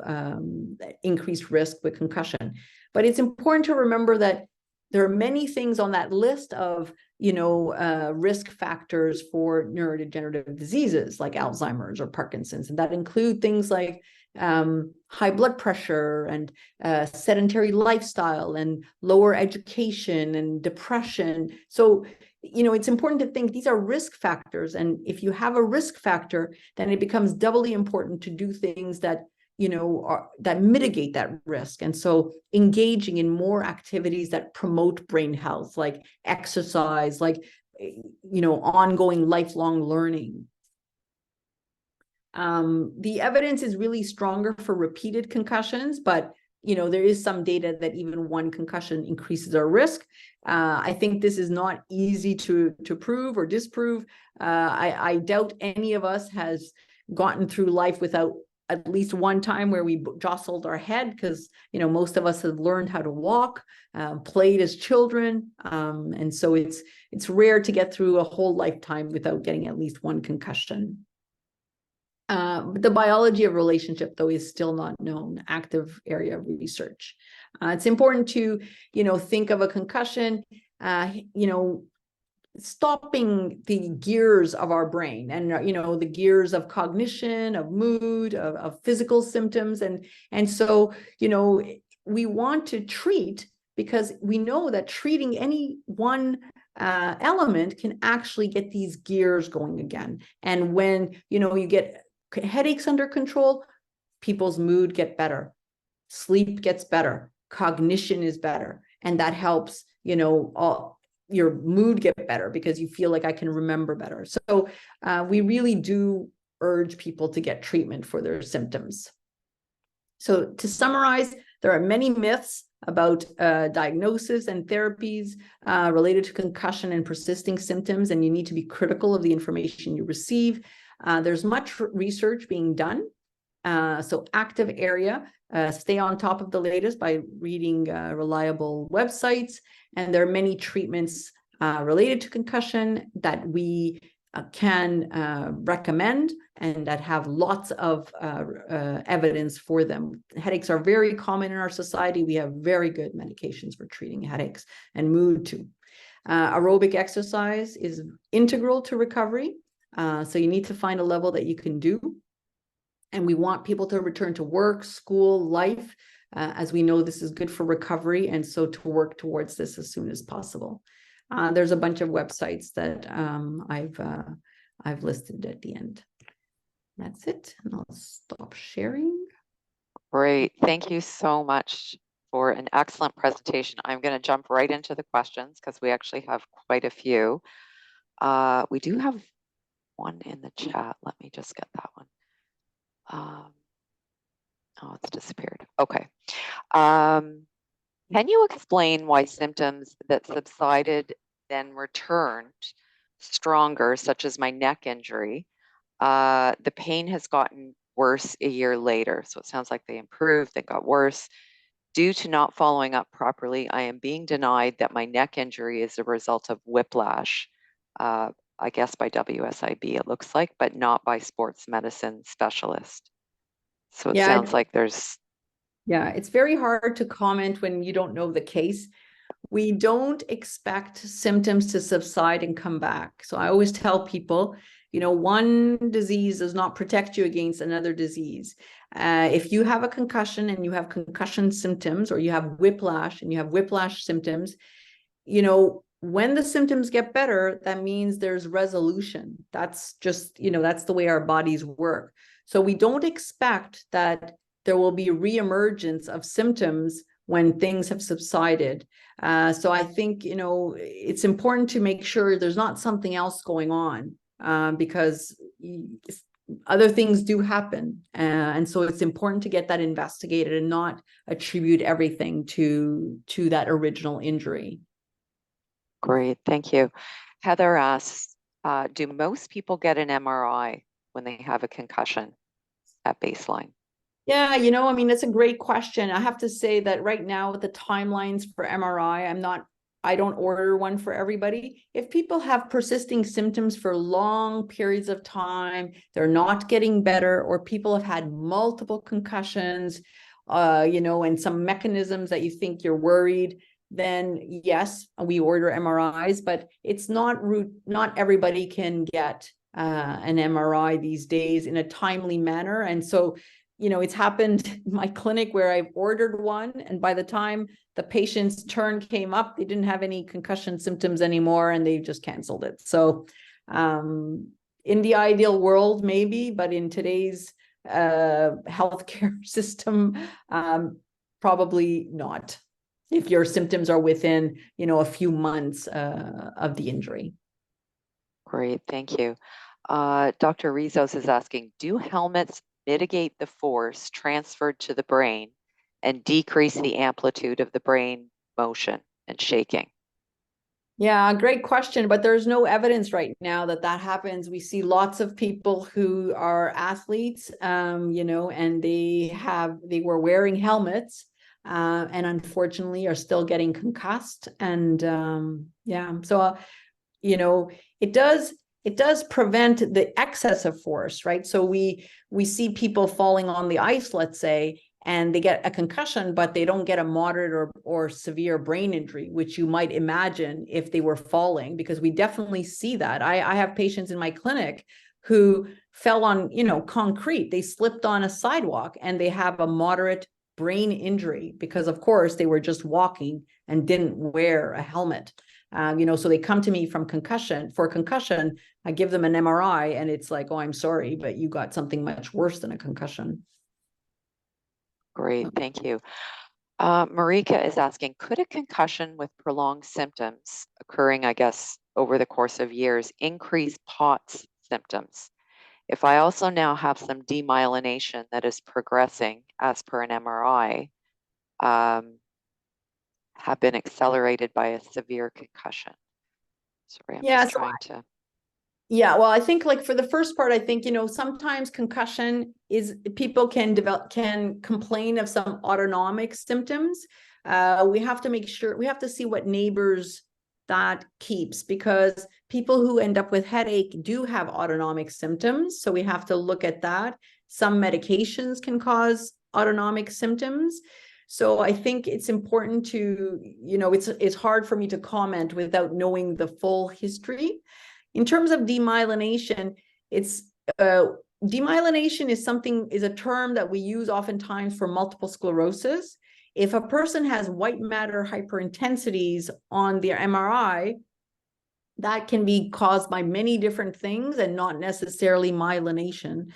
increased risk with concussion. But it's important to remember that there are many things on that list of, risk factors for neurodegenerative diseases like Alzheimer's or Parkinson's, and that include things like high blood pressure and sedentary lifestyle and lower education and depression. So, it's important to think these are risk factors. And if you have a risk factor, then it becomes doubly important to do things that that mitigate that risk. And so engaging in more activities that promote brain health, like exercise, like, ongoing lifelong learning. The evidence is really stronger for repeated concussions, but there is some data that even one concussion increases our risk. I think this is not easy to prove or disprove. I doubt any of us has gotten through life without at least one time where we jostled our head, because most of us have learned how to walk, played as children, and so it's rare to get through a whole lifetime without getting at least one concussion. The biology of relationship, though, is still not known, active area of research. It's important to think of a concussion, stopping the gears of our brain, and the gears of cognition, of mood, of physical symptoms, and so we want to treat, because we know that treating any one element can actually get these gears going again. And when you get headaches under control, people's mood get better, sleep gets better, cognition is better, and that helps, your mood get better because you feel like I can remember better. So we really do urge people to get treatment for their symptoms. So to summarize, there are many myths about diagnosis and therapies related to concussion and persisting symptoms, and you need to be critical of the information you receive. There's much research being done. So active area, stay on top of the latest by reading reliable websites. And there are many treatments related to concussion that we can recommend and that have lots of evidence for them. Headaches are very common in our society. We have very good medications for treating headaches and mood too. Aerobic exercise is integral to recovery. So you need to find a level that you can do. And we want people to return to work, school, life, as we know this is good for recovery. And so to work towards this as soon as possible. There's a bunch of websites that I've listed at the end. That's it. And I'll stop sharing. Great. Thank you so much for an excellent presentation. I'm going to jump right into the questions because we actually have quite a few. We do have one in the chat. Let me just get that one. Oh, it's disappeared. Okay. Can you explain why symptoms that subsided then returned stronger, such as my neck injury, the pain has gotten worse a year later? So it sounds like they improved, they got worse. Due to not following up properly, I am being denied that my neck injury is a result of whiplash, I guess by WSIB it looks like, but not by sports medicine specialist. So it sounds like there's... Yeah, it's very hard to comment when you don't know the case. We don't expect symptoms to subside and come back. So I always tell people, one disease does not protect you against another disease. If you have a concussion and you have concussion symptoms, or you have whiplash and you have whiplash symptoms, when the symptoms get better, that means there's resolution. That's just, that's the way our bodies work. So we don't expect that there will be reemergence of symptoms when things have subsided. So I think, it's important to make sure there's not something else going on, because other things do happen. And so it's important to get that investigated and not attribute everything to that original injury. Great, thank you. Heather asks, do most people get an MRI when they have a concussion at baseline? Yeah, that's a great question. I have to say that right now with the timelines for MRI, I don't order one for everybody. If people have persisting symptoms for long periods of time, they're not getting better, or people have had multiple concussions, and some mechanisms that you think you're worried, then yes, we order MRIs, but it's not everybody can get an MRI these days in a timely manner. And so it's happened in my clinic where I've ordered one, and by the time the patient's turn came up, they didn't have any concussion symptoms anymore, and they just canceled it. So in the ideal world, maybe, but in today's healthcare system, probably not, if your symptoms are within, a few months of the injury. Great, thank you. Dr. Rizos is asking, do helmets mitigate the force transferred to the brain and decrease the amplitude of the brain motion and shaking? Yeah, great question, but there's no evidence right now that happens. We see lots of people who are athletes, and they were wearing helmets, and unfortunately are still getting concussed. And so it does prevent the excess of force, right? So we see people falling on the ice, let's say, and they get a concussion, but they don't get a moderate or severe brain injury, which you might imagine if they were falling, because we definitely see that. I have patients in my clinic who fell on, concrete. They slipped on a sidewalk and they have a moderate brain injury because, of course, they were just walking and didn't wear a helmet. So they come to me for concussion. I give them an MRI and it's like, oh, I'm sorry, but you got something much worse than a concussion. Great, thank you. Marika is asking, could a concussion with prolonged symptoms occurring, I guess, over the course of years, increase POTS symptoms? If I also now have some demyelination that is progressing as per an MRI, have been accelerated by a severe concussion. Sorry, I'm Yeah, just so trying to. yeah, well, I think like for the first part, I think, sometimes concussion is people can complain of some autonomic symptoms. We have to see what neighbors that keeps, because people who end up with headache do have autonomic symptoms. So we have to look at that. Some medications can cause autonomic symptoms. So I think it's important to, it's hard for me to comment without knowing the full history. In terms of demyelination, it's demyelination is a term that we use oftentimes for multiple sclerosis. If a person has white matter hyperintensities on their MRI, that can be caused by many different things and not necessarily myelination.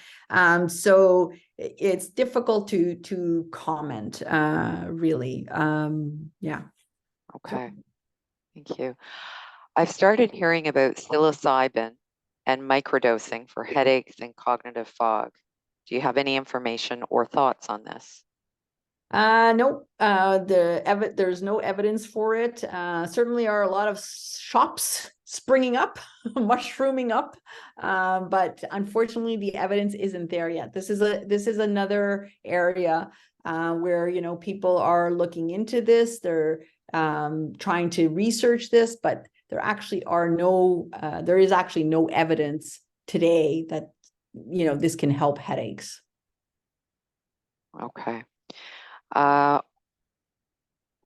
So it's difficult to comment, really. Yeah. Okay, thank you. I've started hearing about psilocybin and microdosing for headaches and cognitive fog. Do you have any information or thoughts on this? No, there's no evidence for it. Certainly are a lot of shops springing up, mushrooming up, but unfortunately the evidence isn't there yet. This is another area where people are looking into this. They're trying to research this, but there is actually no evidence today that this can help headaches. Okay.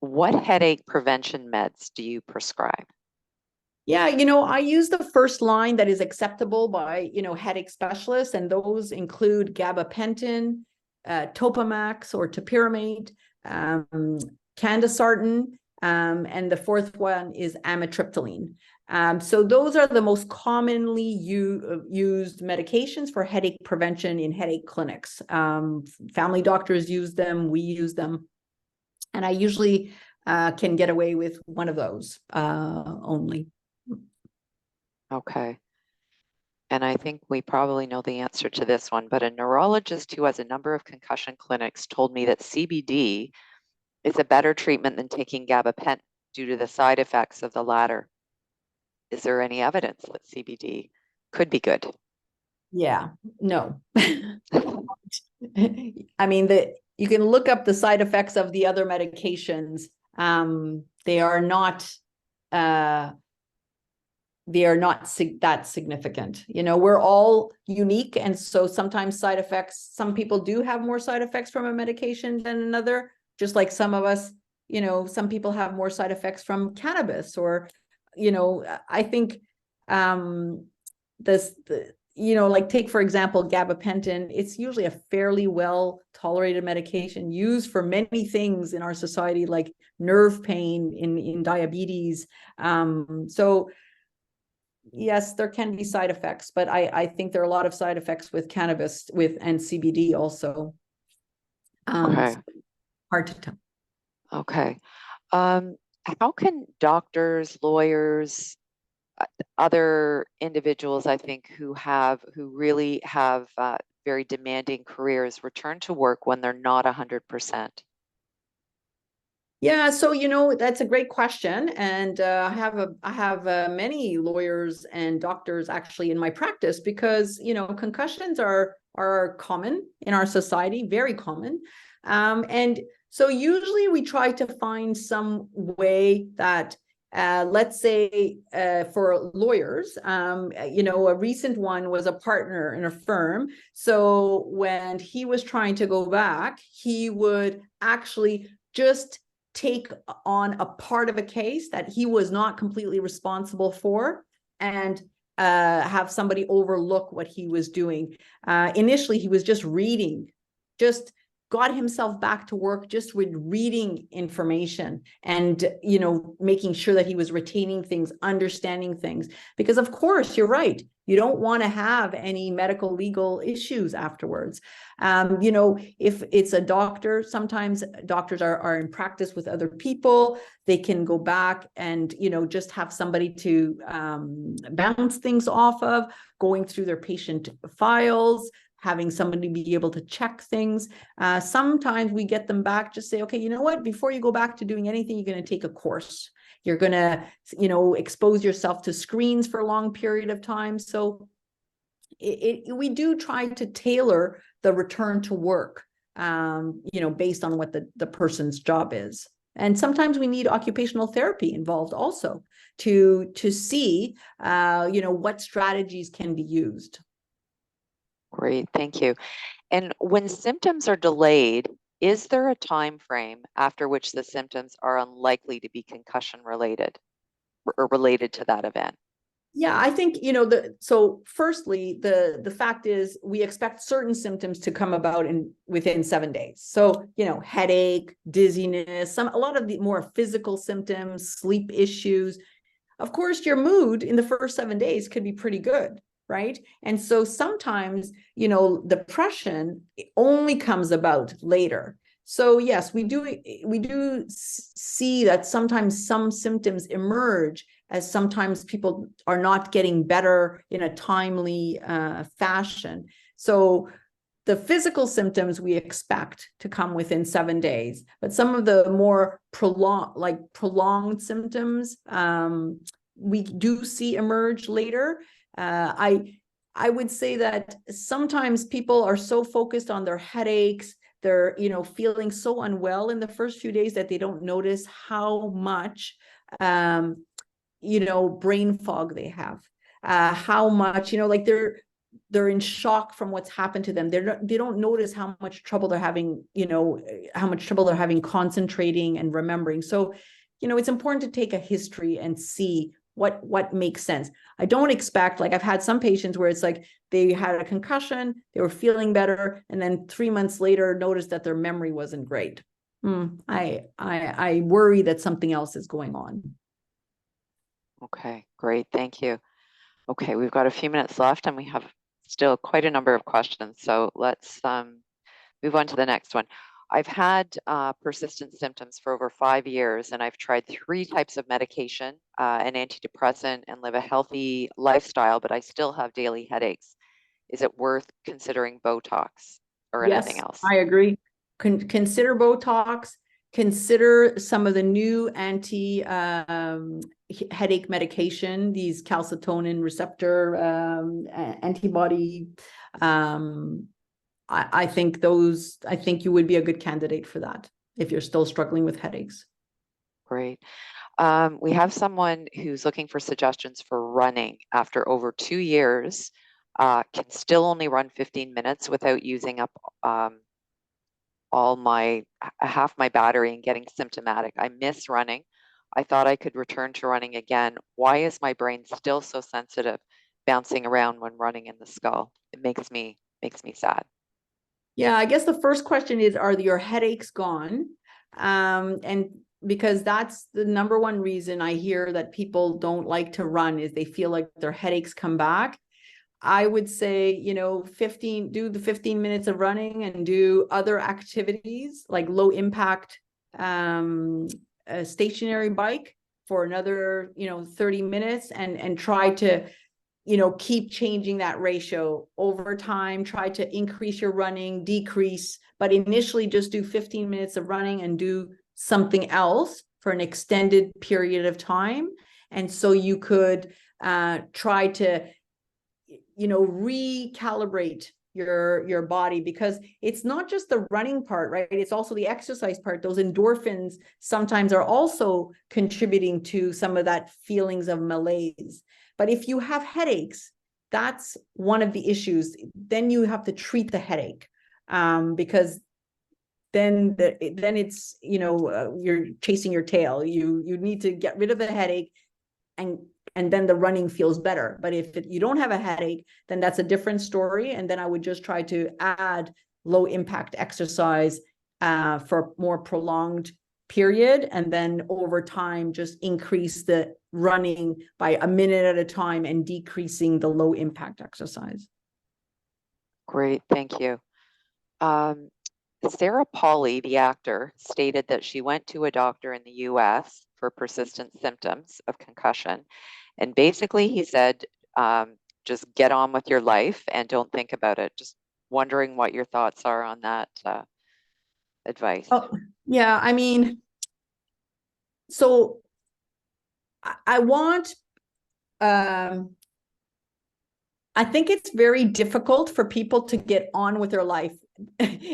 What headache prevention meds do you prescribe? Yeah, I use the first line that is acceptable by, headache specialists, and those include gabapentin, Topamax or topiramate, candesartan, and the fourth one is amitriptyline. So those are the most commonly used medications for headache prevention in headache clinics. Family doctors use them, we use them, and I usually can get away with one of those only. Okay. And I think we probably know the answer to this one, but a neurologist who has a number of concussion clinics told me that CBD is a better treatment than taking gabapentin due to the side effects of the latter. Is there any evidence that CBD could be good? Yeah, no. I mean, you can look up the side effects of the other medications. They are not that significant. We're all unique, and so sometimes some people do have more side effects from a medication than another, just like some of us, some people have more side effects from cannabis, or I think like take for example gabapentin. It's usually a fairly well tolerated medication used for many things in our society, like nerve pain, in diabetes. So yes, there can be side effects, but I think there are a lot of side effects with cannabis and CBD also. Okay. Hard to tell. Okay. How can doctors, lawyers, other individuals, I think, who really have very demanding careers return to work when they're not 100%? Yeah, so that's a great question, and I have many lawyers and doctors actually in my practice, because concussions are common in our society, very common, and so usually we try to find some way that, let's say, for lawyers, a recent one was a partner in a firm. So when he was trying to go back, he would actually just take on a part of a case that he was not completely responsible for, and have somebody overlook what he was doing. Initially, he was just reading, just got himself back to work just with reading information and, you know, making sure that he was retaining things, understanding things. Because of course, you're right. You don't want to have any medical legal issues afterwards. You know, if it's a doctor, sometimes doctors are in practice with other people. They can go back and, you know, just have somebody to bounce things off of, going through their patient files, having somebody be able to check things. Sometimes we get them back, just say, okay, you know what, before you go back to doing anything, you're going to take a course. You're going to, you know, expose yourself to screens for a long period of time. So we do try to tailor the return to work, you know, based on what the person's job is. And sometimes we need occupational therapy involved also to see, you know, what strategies can be used. Great, thank you. And when symptoms are delayed, is there a time frame after which the symptoms are unlikely to be concussion related or related to that event? Yeah, I think, you know, so firstly, the fact is we expect certain symptoms to come about within 7 days. So, you know, headache, dizziness, a lot of the more physical symptoms, sleep issues. Of course, your mood in the first 7 days could be pretty good, right? And so sometimes, you know, depression only comes about later. So yes, we do see that sometimes some symptoms emerge as sometimes people are not getting better in a timely fashion. So the physical symptoms we expect to come within 7 days, but some of the more prolonged symptoms we do see emerge later. I would say that sometimes people are so focused on their headaches, they're, you know, feeling so unwell in the first few days that they don't notice how much you know, brain fog they have, how much, you know, like they're in shock from what's happened to them. They don't notice how much trouble they're having, you know, how much trouble they're having concentrating and remembering. So, you know, it's important to take a history and see what makes sense. I don't expect, like I've had some patients where it's like they had a concussion, they were feeling better, and then 3 months later noticed that their memory wasn't great. I worry that something else is going on. Okay, great, thank you. Okay, we've got a few minutes left and we have still quite a number of questions. So let's move on to the next one. I've had persistent symptoms for over 5 years and I've tried 3 types of medication, an antidepressant, and live a healthy lifestyle, but I still have daily headaches. Is it worth considering Botox or anything Yes, else? I agree. Consider Botox, consider some of the new headache medication, these calcitonin receptor antibody. I think you would be a good candidate for that if you're still struggling with headaches. Great. We have someone who's looking for suggestions for running after over 2 years, can still only run 15 minutes without using up all my half my battery and getting symptomatic. I miss running. I thought I could return to running again. Why is my brain still so sensitive, bouncing around when running in the skull? It makes me sad. Yeah, I guess the first question is, are your headaches gone? And because that's the number one reason I hear that people don't like to run is they feel like their headaches come back. I would say, you know, do the 15 minutes of running and do other activities like low impact a stationary bike for another, you know, 30 minutes and try to, you know, keep changing that ratio over time. Try to increase your running, decrease, but initially just do 15 minutes of running and do something else for an extended period of time. And so you could try to, you know, recalibrate your body, because it's not just the running part, right? It's also the exercise part. Those endorphins sometimes are also contributing to some of that feelings of malaise. But if you have headaches, that's one of the issues. Then you have to treat the headache, because then it's, you know, you're chasing your tail. You need to get rid of the headache, and then the running feels better. But if you don't have a headache, then that's a different story. And then I would just try to add low impact exercise for a more prolonged period, and then over time just increase the running by a minute at a time and decreasing the low impact exercise. Great, thank you. Sarah Polley, the actor, stated that she went to a doctor in the US for persistent symptoms of concussion. And basically, he said, just get on with your life and don't think about it. Just wondering what your thoughts are on that advice. Oh, yeah, I mean, so I want, I think it's very difficult for people to get on with their life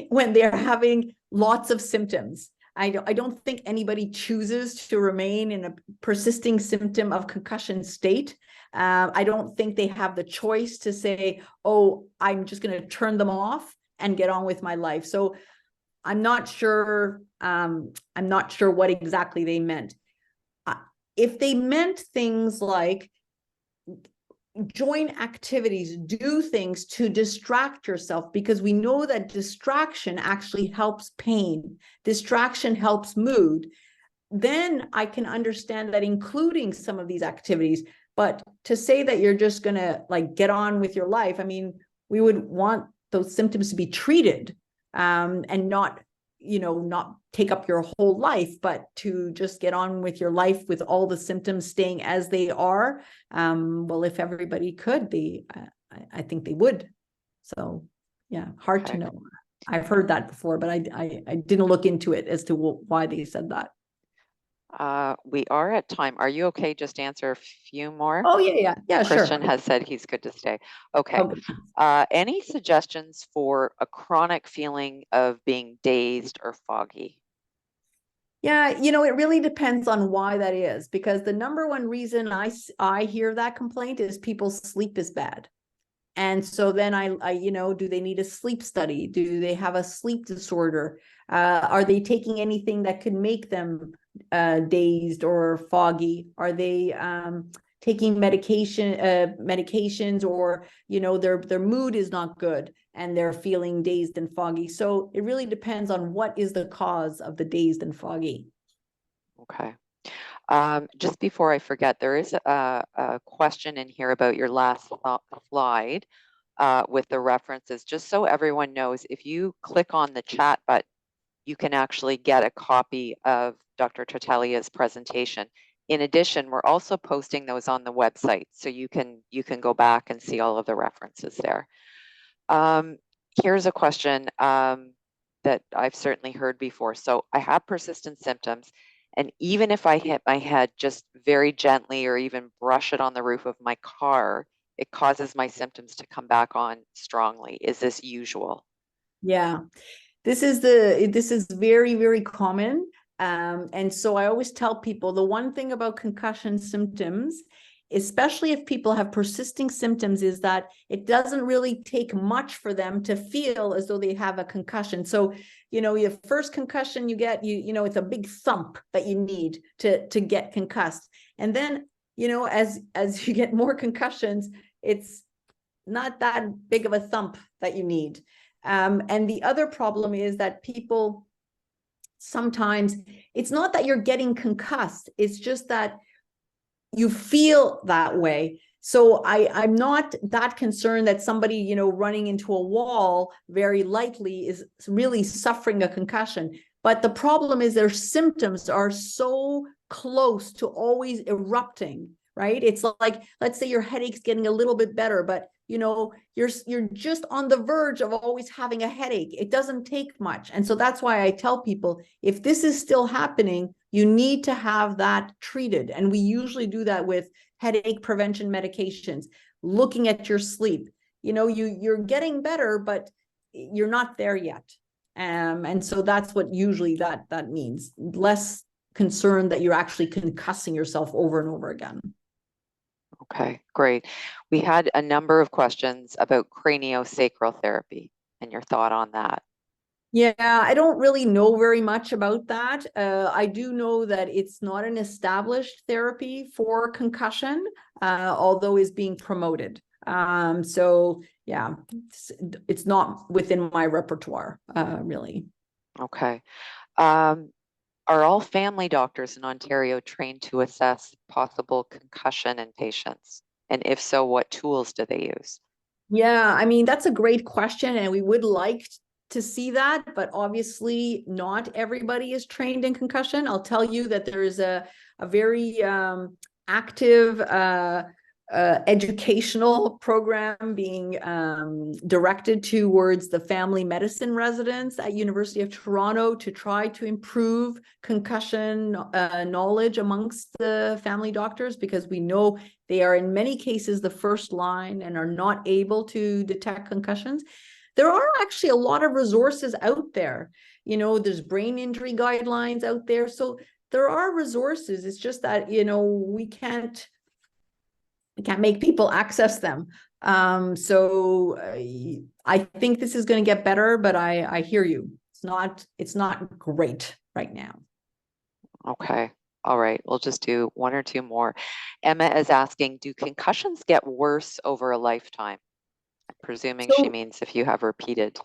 when they're having lots of symptoms. I don't think anybody chooses to remain in a persisting symptom of concussion state. I don't think they have the choice to say, oh, I'm just going to turn them off and get on with my life. So I'm not sure. I'm not sure what exactly they meant. If they meant things like join activities, do things to distract yourself, because we know that distraction actually helps pain. Distraction helps mood. Then I can understand that including some of these activities. But to say that you're just going to like get on with your life, I mean, we would want those symptoms to be treated and not, not take up your whole life, but to just get on with your life with all the symptoms staying as they are. Well, if everybody could, I think they would. So yeah, hard to know. I've heard that before, but I didn't look into it as to why they said that. We are at time. Are you okay? Just answer a few more. Oh, yeah, Christian sure. has said he's good to stay. Okay. Any suggestions for a chronic feeling of being dazed or foggy? Yeah, it really depends on why that is, because the number one reason I hear that complaint is people's sleep is bad. And so then I do they need a sleep study? Do they have a sleep disorder? Are they taking anything that could make them dazed or foggy? Are they taking medications, or their mood is not good and they're feeling dazed and foggy? So it really depends on what is the cause of the dazed and foggy. Okay. Just before I forget, there is a question in here about your last slide with the references. Just so everyone knows, if you click on the chat button, you can actually get a copy of Dr. Tartaglia's presentation. In addition, we're also posting those on the website, so you can go back and see all of the references there. Here's a question that I've certainly heard before. So I have persistent symptoms, and even if I hit my head just very gently or even brush it on the roof of my car, it causes my symptoms to come back on strongly. Is this usual? Yeah. This is very, very common. And so I always tell people the one thing about concussion symptoms, especially if people have persisting symptoms, is that it doesn't really take much for them to feel as though they have a concussion. So, your first concussion you get, it's a big thump that you need to get concussed. And then, as you get more concussions, it's not that big of a thump that you need. And the other problem is that people sometimes, it's not that you're getting concussed, it's just that you feel that way. So I'm not that concerned that somebody, running into a wall very lightly is really suffering a concussion. But the problem is their symptoms are so close to always erupting, right? It's like, let's say your headache's getting a little bit better, but you're just on the verge of always having a headache. It doesn't take much. And so that's why I tell people, if this is still happening, you need to have that treated. And we usually do that with headache prevention medications, looking at your sleep. You're getting better, but you're not there yet. And so that's what usually that means. Less concerned that you're actually concussing yourself over and over again. Okay, great. We had a number of questions about craniosacral therapy and your thought on that. Yeah, I don't really know very much about that. I do know that it's not an established therapy for concussion, although is being promoted. So yeah, it's not within my repertoire, really. Okay. Um, are all family doctors in Ontario trained to assess possible concussion in patients? And if so, what tools do they use? Yeah, I mean, that's a great question, and we would like to see that, but obviously not everybody is trained in concussion. I'll tell you that there is a very active educational program being directed towards the family medicine residents at University of Toronto to try to improve concussion knowledge amongst the family doctors, because we know they are in many cases the first line and are not able to detect concussions. There are actually a lot of resources out there. There's brain injury guidelines out there. So there are resources. It's just that, we can't make people access them. So I think this is going to get better, but I hear you. It's not great right now. Okay. All right. We'll just do one or two more. Emma is asking, do concussions get worse over a lifetime? I'm presuming she So means if you have repeated.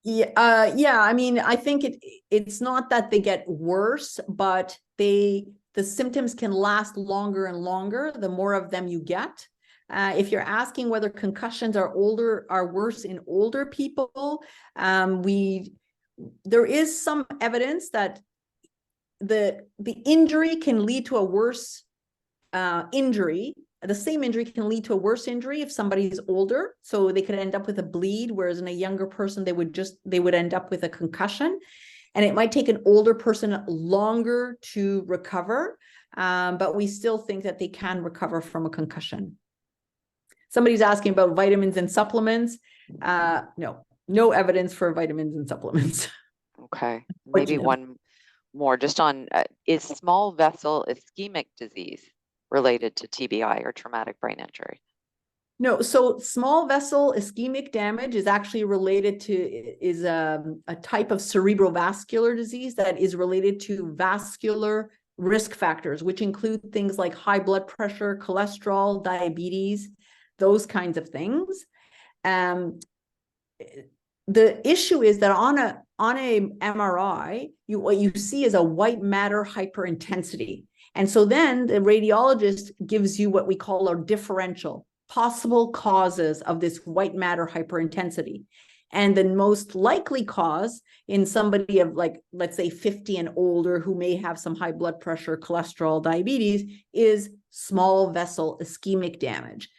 yeah. I mean, I think it's not that they get worse, but the symptoms can last longer and longer the more of them you get. If you're asking whether concussions are worse in older people, there is some evidence that the injury can lead to a worse injury. The same injury can lead to a worse injury if somebody is older, so they could end up with a bleed, whereas in a younger person they would end up with a concussion, and it might take an older person longer to recover, but we still think that they can recover from a concussion. Somebody's asking about vitamins and supplements. No evidence for vitamins and supplements. Okay. Maybe Fortunately. one more just on is small vessel ischemic disease related to TBI or traumatic brain injury? No, so small vessel ischemic damage is actually related to is a type of cerebrovascular disease that is related to vascular risk factors, which include things like high blood pressure, cholesterol, diabetes, those kinds of things. Um, the issue is that on a MRI, what you see is a white matter hyperintensity. And so then the radiologist gives you what we call our differential possible causes of this white matter hyperintensity. And the most likely cause in somebody of, like, let's say 50 and older who may have some high blood pressure, cholesterol, diabetes, is small vessel ischemic damage.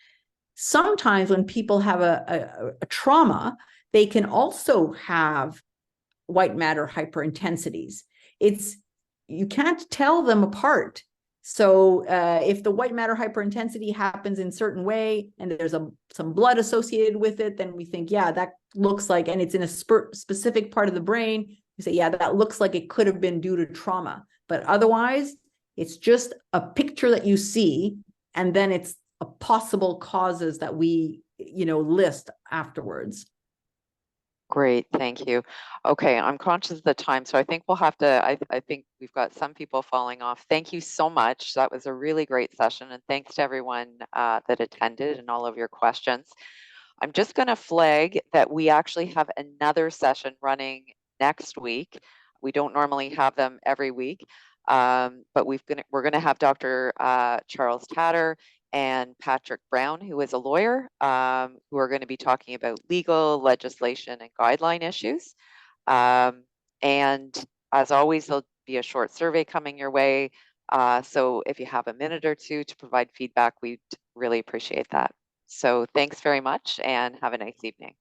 Sometimes when people have a trauma, they can also have white matter hyperintensities. You can't tell them apart. So if the white matter hyperintensity happens in a certain way and there's some blood associated with it, then we think, yeah, that looks like, and it's in a specific part of the brain, we say, yeah, that looks like it could have been due to trauma. But otherwise, it's just a picture that you see, and then it's a possible causes that we, list afterwards. Great, thank you. Okay, I'm conscious of the time, so I think we'll have to, I think we've got some people falling off. Thank you so much. That was a really great session, and thanks to everyone that attended and all of your questions. I'm just going to flag that we actually have another session running next week. We don't normally have them every week, but we're going to have Dr. Charles Tatter and Patrick Brown, who is a lawyer, who are going to be talking about legal, legislation, and guideline issues. And as always, there'll be a short survey coming your way. So if you have a minute or two to provide feedback, we'd really appreciate that. So thanks very much and have a nice evening.